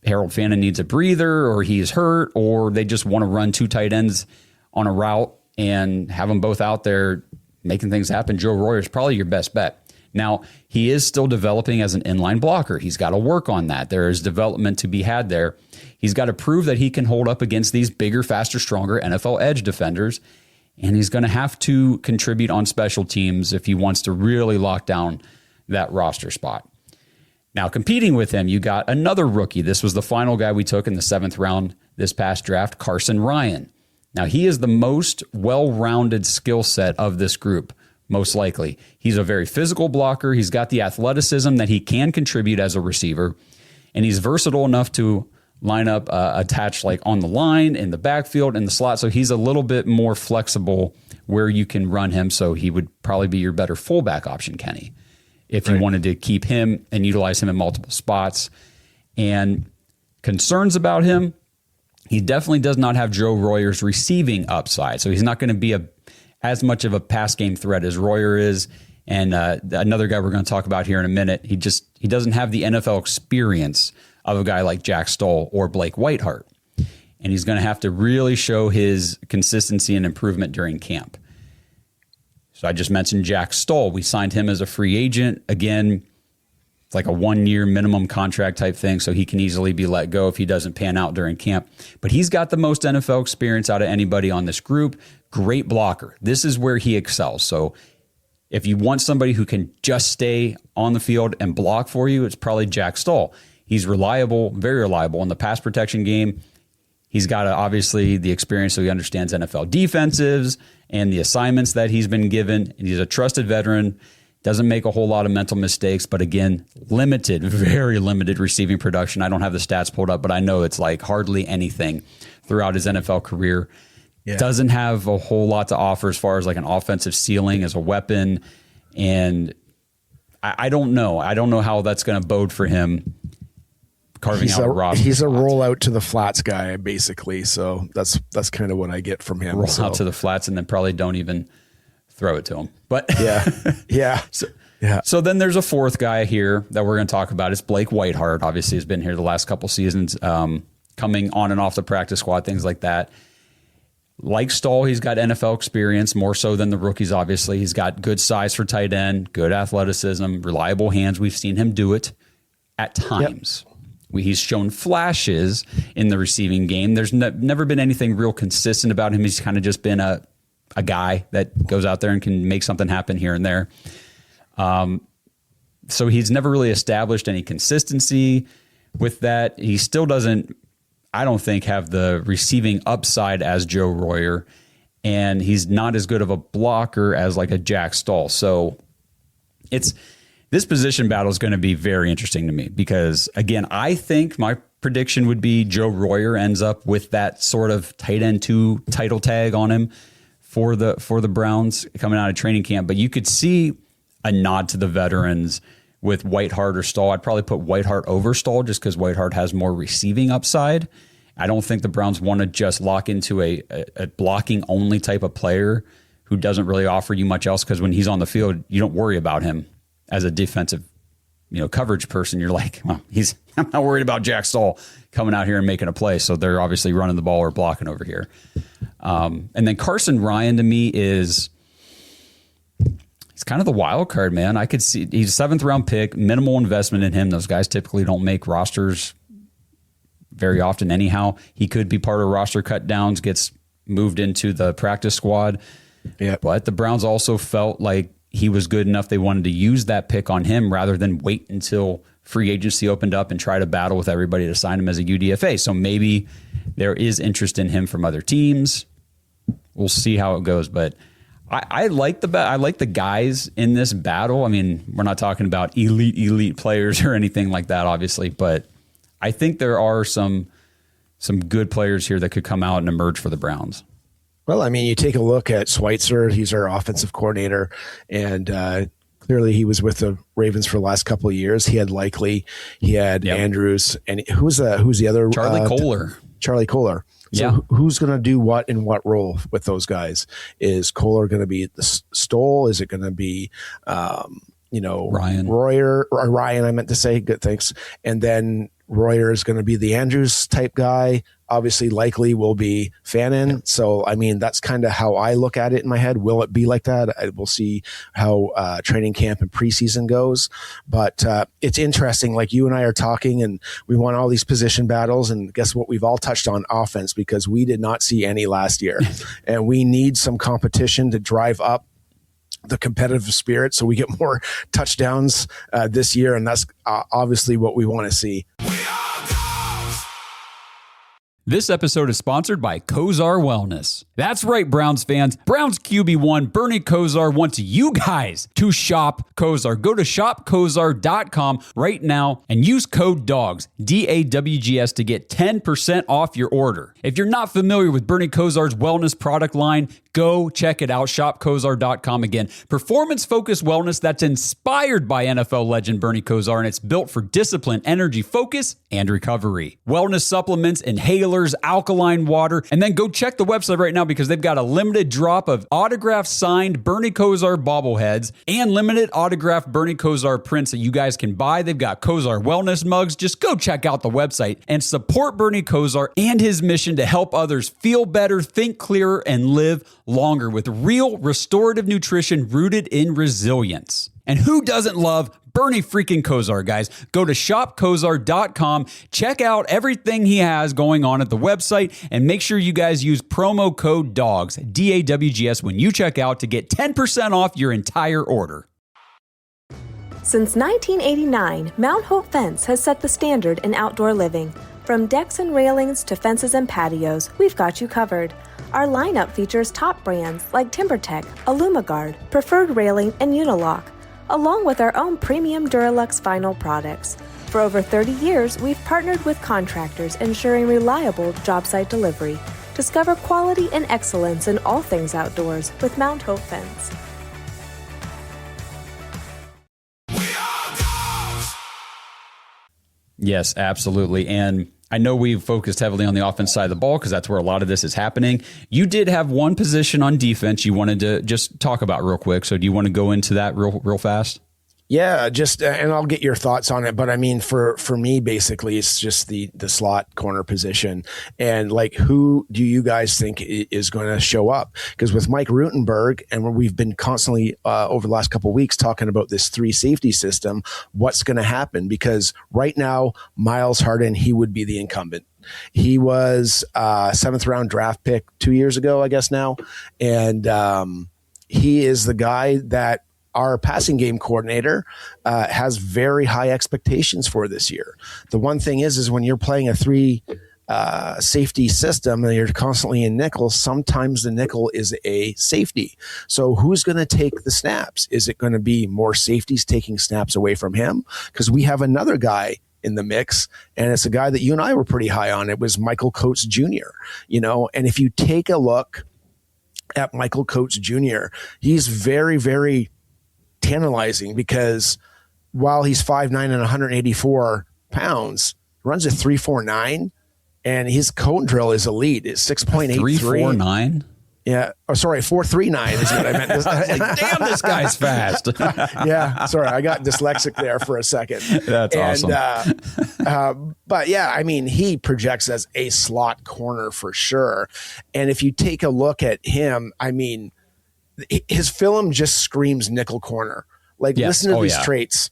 Harold Fannin needs a breather or he's hurt or they just want to run 2 tight ends on a route and have them both out there making things happen. Joe Royer is probably your best bet. Now, he is still developing as an inline blocker. He's got to work on that. There is development to be had there. He's got to prove that he can hold up against these bigger, faster, stronger NFL edge defenders. And he's going to have to contribute on special teams if he wants to really lock down that roster spot. Now, competing with him, you got another rookie. This was the final guy we took in the 7th round this past draft, Carson Ryan. Now, he is the most well-rounded skill set of this group, most likely. He's a very physical blocker. He's got the athleticism that he can contribute as a receiver, and he's versatile enough to line up attached like on the line, in the backfield, in the slot. So he's a little bit more flexible where you can run him. So he would probably be your better fullback option, Kenny, if you wanted to keep him and utilize him in multiple spots. And concerns about him, he definitely does not have Joe Royer's receiving upside. So he's not going to be as much of a pass game threat as Royer is. And another guy we're going to talk about here in a minute, he doesn't have the NFL experience of a guy like Jack Stoll or Blake Whiteheart. And he's going to have to really show his consistency and improvement during camp. So I just mentioned Jack Stoll. We signed him as a free agent. Again, it's like a 1-year minimum contract type thing, so he can easily be let go if he doesn't pan out during camp. But he's got the most NFL experience out of anybody on this group. Great blocker. This is where he excels. So if you want somebody who can just stay on the field and block for you, it's probably Jack Stoll. He's reliable, very reliable in the pass protection game. He's got obviously the experience, so he understands NFL defensives and the assignments that he's been given. And he's a trusted veteran, doesn't make a whole lot of mental mistakes, but again, very limited receiving production. I don't have the stats pulled up, but I know it's like hardly anything throughout his NFL career. Yeah. Doesn't have a whole lot to offer as far as like an offensive ceiling as a weapon. And I don't know. I don't know how that's going to bode for him. He's a rollout to the flats guy, basically. So that's kind of what I get from him. Roll out to the flats and then probably don't even throw it to him. But yeah. So then there's a fourth guy here that we're going to talk about. It's Blake Whiteheart. Obviously, has been here the last couple seasons, coming on and off the practice squad, things like that. Like Stoll, he's got NFL experience more so than the rookies. Obviously, he's got good size for tight end, good athleticism, reliable hands. We've seen him do it at times. Yep. He's shown flashes in the receiving game. There's never been anything real consistent about him. He's kind of just been a guy that goes out there and can make something happen here and there. So he's never really established any consistency with that. He still doesn't, I don't think, have the receiving upside as Joe Royer, and he's not as good of a blocker as like a Jack Stoll. So this position battle is going to be very interesting to me because, again, I think my prediction would be Joe Royer ends up with that sort of tight end 2 title tag on him for the Browns coming out of training camp. But you could see a nod to the veterans with Whiteheart or Stoll. I'd probably put Whiteheart over Stoll just because Whiteheart has more receiving upside. I don't think the Browns want to just lock into a blocking only type of player who doesn't really offer you much else, because when he's on the field, you don't worry about him as a defensive, coverage person. You're like, well, I'm not worried about Jack Stoll coming out here and making a play. So they're obviously running the ball or blocking over here. And then Carson Ryan to me he's kind of the wild card, man. I could see he's a 7th round pick, minimal investment in him. Those guys typically don't make rosters very often anyhow. He could be part of roster cut downs, gets moved into the practice squad. Yeah. But the Browns also felt like he was good enough they wanted to use that pick on him rather than wait until free agency opened up and try to battle with everybody to sign him as a UDFA. So maybe there is interest in him from other teams. We'll see how it goes, but I like the guys in this battle. I mean, we're not talking about elite players or anything like that, obviously, but I think there are some good players here that could come out and emerge for the Browns. Well, I mean, you take a look at Schweitzer. He's our offensive coordinator, and clearly he was with the Ravens for the last couple of years. He had Likely, he had Andrews, and who's the other? Charlie Kohler. Charlie Kohler. So who's going to do what in what role with those guys? Is Kohler going to be the Stoll? Is it going to be, Ryan? Royer, or Ryan, I meant to say. Good, thanks. And then Royer is going to be the Andrews type guy. obviously likely will be Fannin. So, I mean, that's kind of how I look at it in my head. Will it be like that? We'll see how training camp and preseason goes. But it's interesting. Like you and I are talking, and we won all these position battles. And guess what? We've all touched on offense because we did not see any last year. And we need some competition to drive up the competitive spirit so we get more touchdowns this year. And that's obviously what we want to see. This episode is sponsored by Kozar Wellness. That's right, Browns fans. Browns QB1 Bernie Kosar wants you guys to shop Kozar. Go to shopkozar.com right now and use code DAWGS, DAWGS, to get 10% off your order. If you're not familiar with Bernie Kosar's wellness product line, go check it out, shopkozar.com. Again, performance-focused wellness that's inspired by NFL legend Bernie Kosar, and it's built for discipline, energy, focus, and recovery. Wellness supplements, inhalers, alkaline water, and then go check the website right now because they've got a limited drop of autographed signed Bernie Kosar bobbleheads and limited autographed Bernie Kosar prints that you guys can buy. They've got Kosar wellness mugs. Just go check out the website and support Bernie Kosar and his mission to help others feel better, think clearer, and live longer with real restorative nutrition rooted in resilience. And who doesn't love Bernie freaking Kosar, guys? Go to shopkozar.com, check out everything he has going on at the website, and make sure you guys use promo code DAWGS, DAWGS, when you check out to get 10% off your entire order. Since 1989, Mount Hope Fence has set the standard in outdoor living. From decks and railings to fences and patios, we've got you covered. Our lineup features top brands like TimberTech, Alumagard, Preferred Railing, and Unilock, along with our own premium Duralux vinyl products. For over 30 years, we've partnered with contractors ensuring reliable job site delivery. Discover quality and excellence in all things outdoors with Mount Hope Fence. Yes, absolutely. And I know we've focused heavily on the offense side of the ball because that's where a lot of this is happening. You did have one position on defense you wanted to just talk about real quick. So do you want to go into that real fast? Yeah, just and I'll get your thoughts on it. But I mean, for me, basically, it's just the slot corner position. And like, who do you guys think is going to show up? Because with Mike Rutenberg, and we've been constantly over the last couple of weeks talking about this 3 safety system, what's going to happen? Because right now, Miles Harden, he would be the incumbent. He was a 7th round draft pick 2 years ago, I guess now. And he is the guy that our passing game coordinator has very high expectations for this year. The one thing is when you're playing a 3 safety system and you're constantly in nickel, sometimes the nickel is a safety. So who's going to take the snaps? Is it going to be more safeties taking snaps away from him? Because we have another guy in the mix, and it's a guy that you and I were pretty high on. It was Michael Coates Jr., and if you take a look at Michael Coates Jr., he's very, very tantalizing because while he's 5'9" and 184 pounds, runs a 3.49, and his cone drill is elite. It's 6.83. 3.49? Yeah. Oh, sorry, 4.39 is what I meant. Like, damn, this guy's fast. Yeah. Sorry, I got dyslexic there for a second. That's awesome. But yeah, I mean, he projects as a slot corner for sure. And if you take a look at him, I mean, his film just screams nickel corner. Like, yes. Listen to these traits.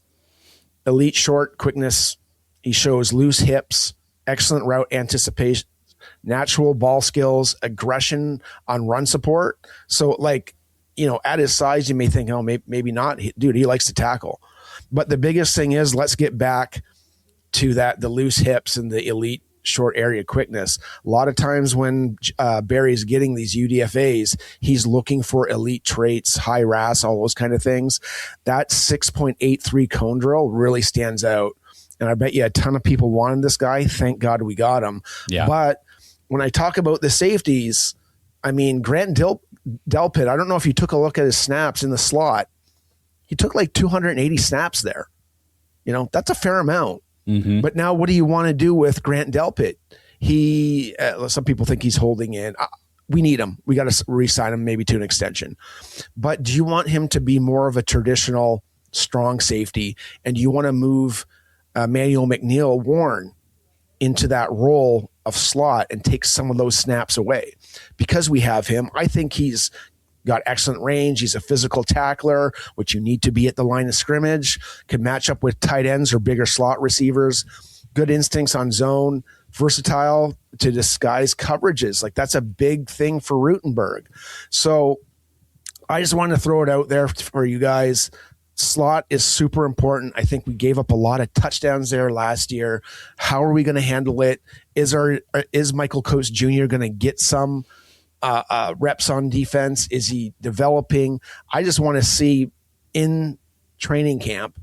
Elite short quickness. He shows loose hips, excellent route anticipation, natural ball skills, aggression on run support. So, like, at his size, you may think, oh, maybe not. Dude, he likes to tackle. But the biggest thing is, let's get back to the loose hips and the elite short area quickness. A lot of times when Barry's getting these UDFAs, he's looking for elite traits, high RAS, all those kind of things. That 6.83 cone drill really stands out. And I bet you a ton of people wanted this guy. Thank God we got him. Yeah. But when I talk about the safeties, I mean, Grant Delpit, I don't know if you took a look at his snaps in the slot. He took like 280 snaps there. That's a fair amount. Mm-hmm. But now what do you want to do with Grant Delpit? He, some people think he's holding in. We need him. We got to re-sign him maybe to an extension. But do you want him to be more of a traditional strong safety? And do you want to move Manuel McNeil Warren into that role of slot and take some of those snaps away. Because we have him, I think he's got excellent range. He's a physical tackler, which you need to be at the line of scrimmage, can match up with tight ends or bigger slot receivers, good instincts on zone, versatile to disguise coverages. Like, that's a big thing for Rutenberg. So I just want to throw it out there for you guys. Slot is super important. I think we gave up a lot of touchdowns there last year. How are we going to handle it? Is Michael Coates Jr. going to get some reps on defense? Is he developing? I just want to see in training camp,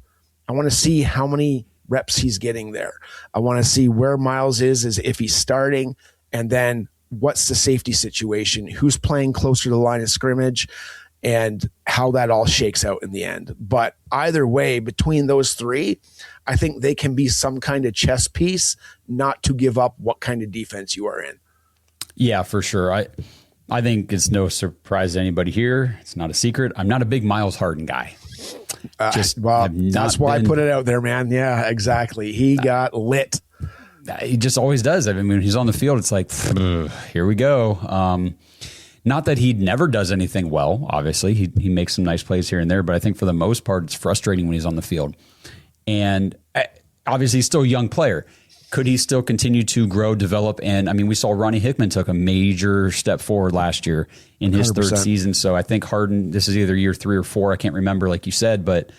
I want to see how many reps he's getting there. I want to see where Miles is if he's starting, and then what's the safety situation, who's playing closer to the line of scrimmage, and how that all shakes out in the end. But either way, between those three, I think they can be some kind of chess piece, not to give up what kind of defense you are in. Yeah, for sure. I think it's no surprise to anybody here. It's not a secret. I'm not a big Miles Harden guy. That's why I put it out there, man. Yeah, exactly. He got lit. He just always does. I mean, when he's on the field, it's like, here we go. Not that he never does anything well. Obviously, he makes some nice plays here and there, but I think for the most part, it's frustrating when he's on the field. And obviously, he's still a young player. Could he still continue to grow, develop? And I mean, we saw Ronnie Hickman took a major step forward last year in his 100%. Third season. So I think Harden, this is either year 3 or 4. I can't remember, like you said, but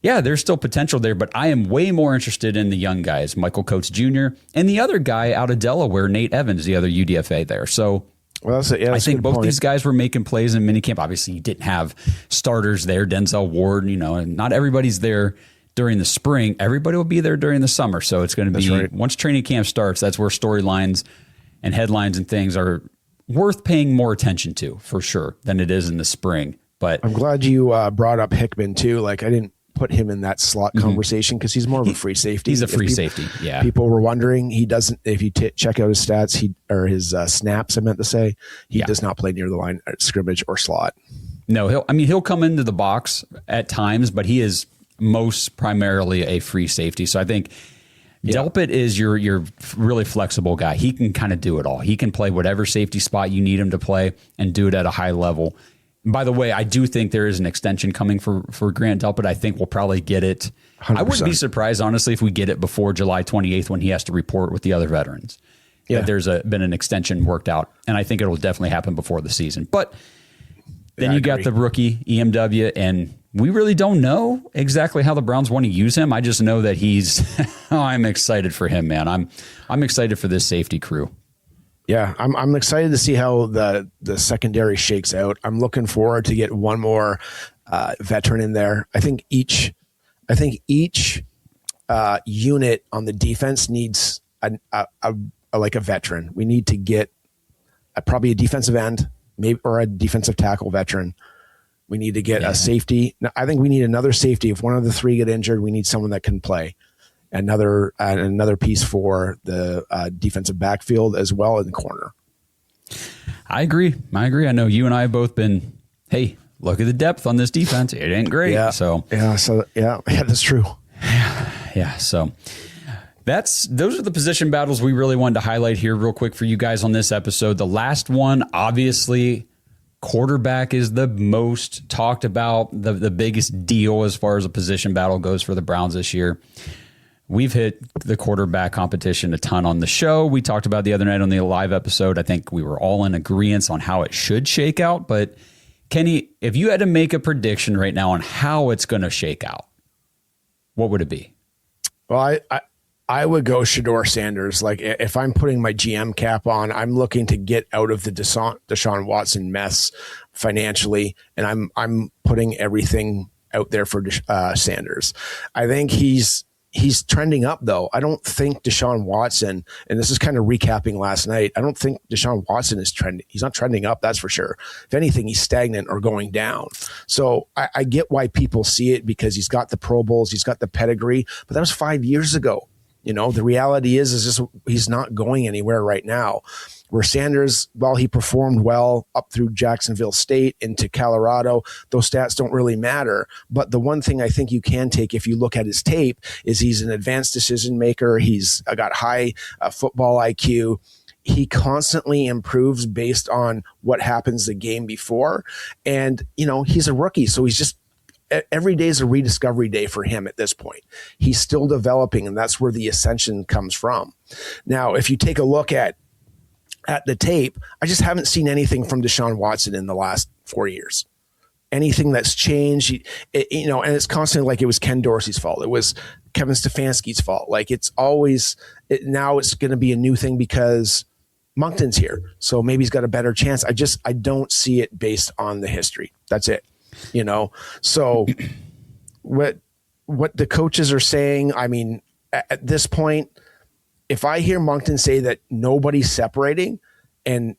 yeah, there's still potential there. But I am way more interested in the young guys, Michael Coates Jr. and the other guy out of Delaware, Nate Evans, the other UDFA there. So I think both these guys were making plays in minicamp. Obviously, you didn't have starters there, Denzel Ward, and not everybody's there during the spring. Everybody will be there during the summer. So it's going to be, right. Once training camp starts, that's where storylines and headlines and things are worth paying more attention to, for sure, than it is in the spring. But I'm glad you brought up Hickman too. Like, I didn't put him in that slot conversation because he's more of a free safety. He's a free safety. Yeah. People were wondering, he doesn't, if you check out his stats, his snaps, I meant to say, he does not play near the line at scrimmage or slot. No, he'll come into the box at times, but he is most primarily a free safety. So I think Delpit is your really flexible guy. He can kind of do it all. He can play whatever safety spot you need him to play and do it at a high level. By the way, I do think there is an extension coming for Grant Delpit. I think we'll probably get it. 100%. I wouldn't be surprised, honestly, if we get it before July 28th when he has to report with the other veterans. Yeah. That there's been an extension worked out, and I think it'll definitely happen before the season. But then you got the rookie, EMW, and we really don't know exactly how the Browns want to use him. I just know that he's I'm excited for him, man. I'm excited for this safety crew. Yeah, I'm excited to see how the secondary shakes out. I'm looking forward to get one more veteran in there. I think each unit on the defense needs a veteran. We need to get probably a defensive end, maybe, or a defensive tackle veteran. We need to get a safety. I think we need another safety. If one of the three get injured, we need someone that can play. Another piece for the defensive backfield as well in the corner. I agree. I know you and I have both been, hey, look at the depth on this defense. It ain't great. Yeah. That's true. Yeah. So those are the position battles we really wanted to highlight here real quick for you guys on this episode. The last one, obviously, quarterback is the most talked about, the biggest deal as far as a position battle goes for the Browns this year. We've hit the quarterback competition a ton on the show. We talked about the other night on the live episode. I think we were all in agreement on how it should shake out. But Kenny, if you had to make a prediction right now on how it's going to shake out, what would it be? Well, I would go Shedeur Sanders. Like, if I'm putting my GM cap on, I'm looking to get out of the Deshaun Watson mess financially, and I'm putting everything out there for Sanders. I think he's trending up, though. I don't think Deshaun Watson, and this is kind of recapping last night, I don't think Deshaun Watson is trending. He's not trending up, that's for sure. If anything, he's stagnant or going down. So I get why people see it, because he's got the Pro Bowls, he's got the pedigree, but that was 5 years ago. The reality is just he's not going anywhere right now. Where Sanders, while he performed well up through Jacksonville State into Colorado, those stats don't really matter. But the one thing I think you can take if you look at his tape is he's an advanced decision maker. He's got high football IQ. He constantly improves based on what happens the game before. And, he's a rookie, so he's just every day is a rediscovery day for him at this point. He's still developing, and that's where the ascension comes from. Now, if you take a look at the tape, I just haven't seen anything from Deshaun Watson in the last 4 years. Anything that's changed, and it's constantly like it was Ken Dorsey's fault. It was Kevin Stefanski's fault. Like it's always, now it's going to be a new thing because Moncton's here. So maybe he's got a better chance. I don't see it based on the history. That's it. So what the coaches are saying, I mean, at this point, if I hear Moncton say that nobody's separating and,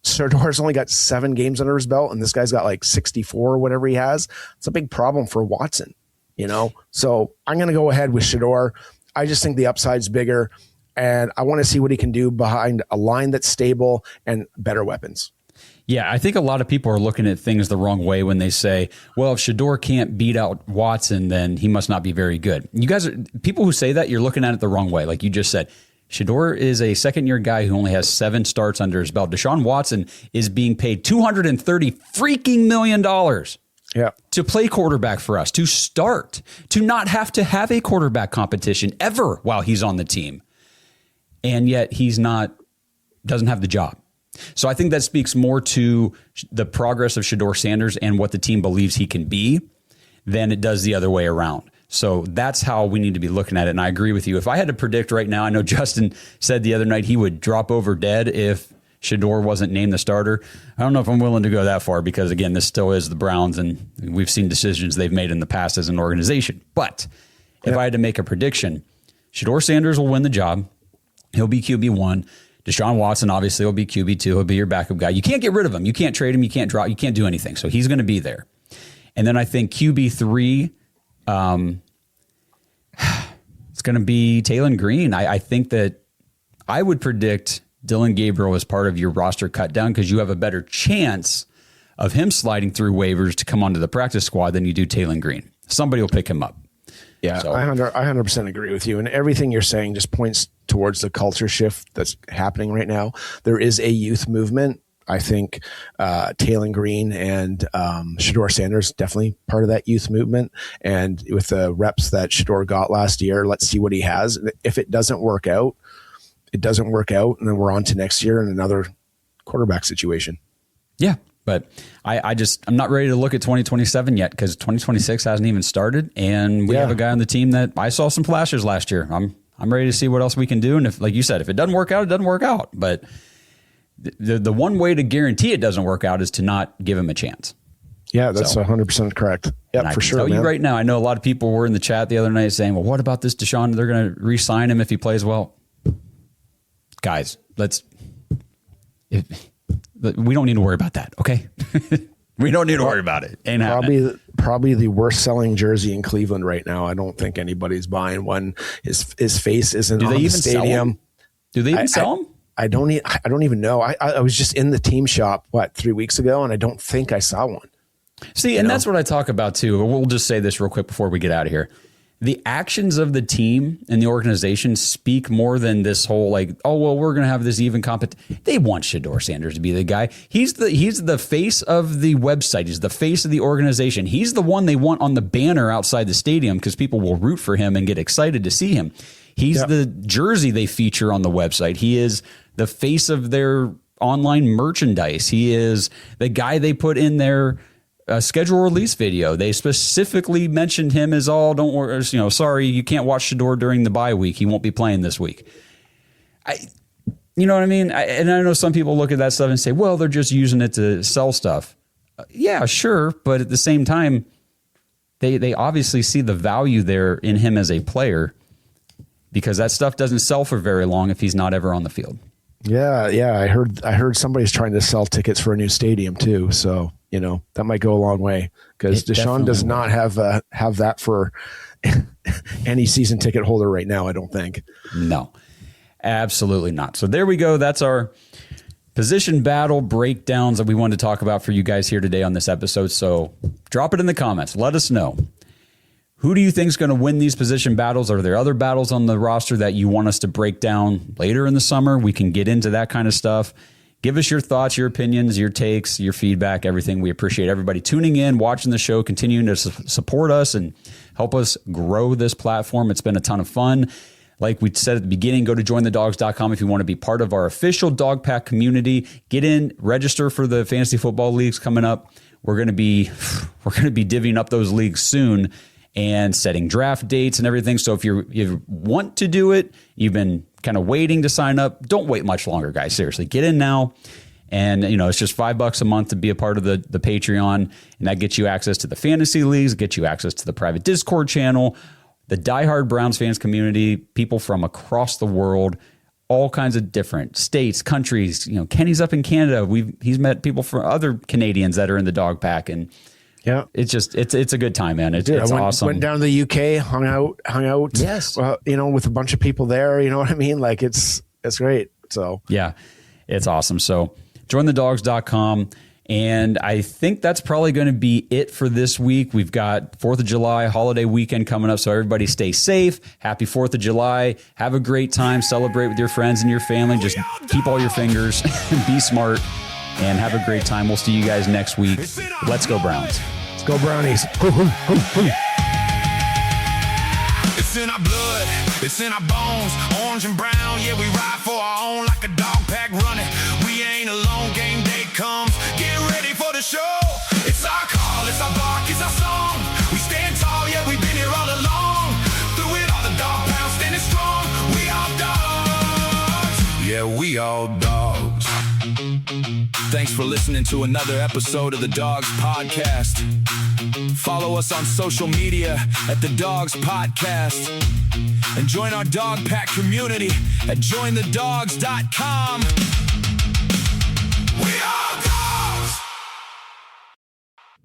Serdor's only got 7 games under his belt and this guy's got like 64 or whatever he has, it's a big problem for Watson, So I'm going to go ahead with Shedeur. I just think the upside's bigger and I want to see what he can do behind a line that's stable and better weapons. Yeah, I think a lot of people are looking at things the wrong way when they say, well, if Shedeur can't beat out Watson, then he must not be very good. You guys people who say that, you're looking at it the wrong way. Like you just said, Shedeur is a second-year guy who only has 7 starts under his belt. Deshaun Watson is being paid $230 freaking million to play quarterback for us, to start, to not have to have a quarterback competition ever while he's on the team. And yet doesn't have the job. So I think that speaks more to the progress of Shedeur Sanders and what the team believes he can be than it does the other way around. So that's how we need to be looking at it. And I agree with you. If I had to predict right now, I know Justin said the other night he would drop over dead if Shedeur wasn't named the starter. I don't know if I'm willing to go that far because, again, this still is the Browns, and we've seen decisions they've made in the past as an organization. But if I had to make a prediction, Shedeur Sanders will win the job. He'll be QB1. Deshaun Watson obviously will be QB2. He'll be your backup guy. You can't get rid of him. You can't trade him. You can't drop. You can't do anything. So he's going to be there. And then I think QB3, it's going to be Taylon Green. I think that I would predict Dylan Gabriel as part of your roster cut down because you have a better chance of him sliding through waivers to come onto the practice squad than you do Taylon Green. Somebody will pick him up. Yeah, so. I 100% agree with you. And everything you're saying just points towards the culture shift that's happening right now. There is a youth movement. I think Taylon Green and Shedeur Sanders definitely part of that youth movement. And with the reps that Shedeur got last year, let's see what he has. If it doesn't work out, it doesn't work out. And then we're on to next year in another quarterback situation. Yeah. But I'm not ready to look at 2027 yet because 2026 hasn't even started. And we have a guy on the team that I saw some flashes last year. I'm ready to see what else we can do. And if, like you said, if it doesn't work out, it doesn't work out. But the one way to guarantee it doesn't work out is to not give him a chance. Yeah, that's 100% correct. Yeah, for sure. Tell you right now, I know a lot of people were in the chat the other night saying, well, what about this Deshaun? They're going to re-sign him if he plays well. Guys, we don't need to worry about that, okay? We don't need to worry about it. Ain't happening. Probably the worst selling jersey in Cleveland right now. I don't think anybody's buying one. His face isn't on the stadium. Do they even sell them? I don't even know. I was just in the team shop 3 weeks ago, and I don't think I saw one. See, and that's what I talk about too. We'll just say this real quick before we get out of here. The actions of the team and the organization speak more than this whole we're going to have this even competition. They want Shedeur Sanders to be the guy. He's the face of the website. He's the face of the organization. He's the one they want on the banner outside the stadium because people will root for him and get excited to see him. He's the jersey they feature on the website. He is the face of their online merchandise. He is the guy they put in their schedule release video. They specifically mentioned him as don't worry, sorry, you can't watch Shedeur during the bye week. He won't be playing this week. You know what I mean? And I know some people look at that stuff and say, well, they're just using it to sell stuff. Yeah, sure. But at the same time, they obviously see the value there in him as a player because that stuff doesn't sell for very long if he's not ever on the field. Yeah. I heard somebody's trying to sell tickets for a new stadium too. So, that might go a long way because Deshaun does not have that for any season ticket holder right now, I don't think. No. Absolutely not. So there we go. That's our position battle breakdowns that we wanted to talk about for you guys here today on this episode. So drop it in the comments. Let us know. Who do you think is going to win these position battles? Are there other battles on the roster that you want us to break down later in the summer? We can get into that kind of stuff. Give us your thoughts, your opinions, your takes, your feedback, everything. We appreciate everybody tuning in, watching the show, continuing to support us and help us grow this platform. It's been a ton of fun. Like we said at the beginning, go to jointhedogs.com if you want to be part of our official Dog Pack community. Get in, register for the fantasy football leagues coming up. We're going to be divvying up those leagues soon and setting draft dates and everything. So if you want to do it, you've been kind of waiting to sign up, don't wait much longer, guys. Seriously, get in now. And, it's just $5 a month to be a part of the Patreon. And that gets you access to the fantasy leagues, gets you access to the private Discord channel, the diehard Browns fans community, people from across the world, all kinds of different states, countries. Kenny's up in Canada. He's met people from other Canadians that are in the Dog Pack. And yeah, it's a good time, man. It's awesome. Went down to the UK, hung out. Yes, with a bunch of people there. You know what I mean? Like it's great. So yeah, it's awesome. So jointhedogs.com. And I think that's probably going to be it for this week. We've got 4th of July holiday weekend coming up. So everybody stay safe. Happy 4th of July. Have a great time. Celebrate with your friends and your family. Just keep all your fingers. Be smart. And have a great time. We'll see you guys next week. Let's go Browns. Let's go Brownies. It's in our blood, it's in our bones, orange and brown, yeah, we ride for our own like a dog pack running. We ain't alone, game day comes, get ready for the show. It's our call, it's our bark, it's our song. We stand tall, yeah, we've been here all along. Through it all, the dog pound standing strong. We all dogs, yeah, we all dogs. Thanks for listening to another episode of the Dogs Podcast. Follow us on social media at the Dogs Podcast and join our Dog Pack community at jointhedogs.com. We are dogs!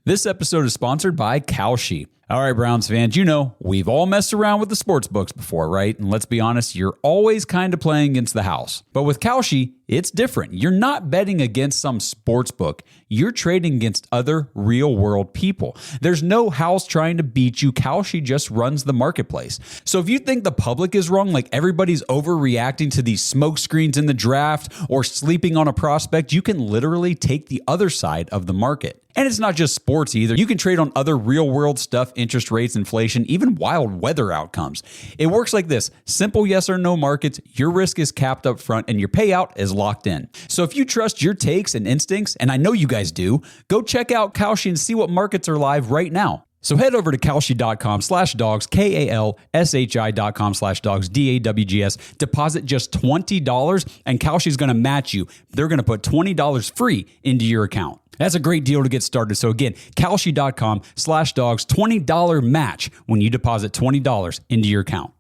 This episode is sponsored by Kalshi. All right, Browns fans, we've all messed around with the sports books before, right? And let's be honest, you're always kind of playing against the house. But with Kalshi, it's different. You're not betting against some sports book. You're trading against other real-world people. There's no house trying to beat you. Kalshi just runs the marketplace. So if you think the public is wrong, like everybody's overreacting to these smoke screens in the draft or sleeping on a prospect, you can literally take the other side of the market. And it's not just sports either. You can trade on other real-world stuff, interest rates, inflation, even wild weather outcomes. It works like this. Simple yes or no markets, your risk is capped up front, and your payout is locked in. So if you trust your takes and instincts, and I know you guys do, go check out Kalshi and see what markets are live right now. So head over to kalshi.com/dogs, KALSHI.com/dogs, DAWGS. Deposit just $20, and Kalshi's going to match you. They're going to put $20 free into your account. That's a great deal to get started. So again, kalshi.com/dogs, $20 match when you deposit $20 into your account.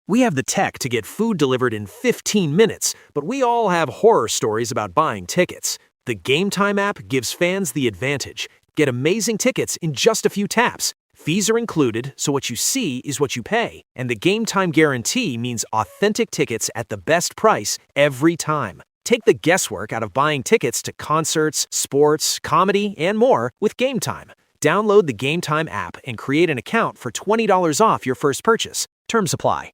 We have the tech to get food delivered in 15 minutes, but we all have horror stories about buying tickets. The Game Time app gives fans the advantage. Get amazing tickets in just a few taps. Fees are included, so what you see is what you pay. And the Game Time guarantee means authentic tickets at the best price every time. Take the guesswork out of buying tickets to concerts, sports, comedy, and more with Game Time. Download the Game Time app and create an account for $20 off your first purchase. Terms apply.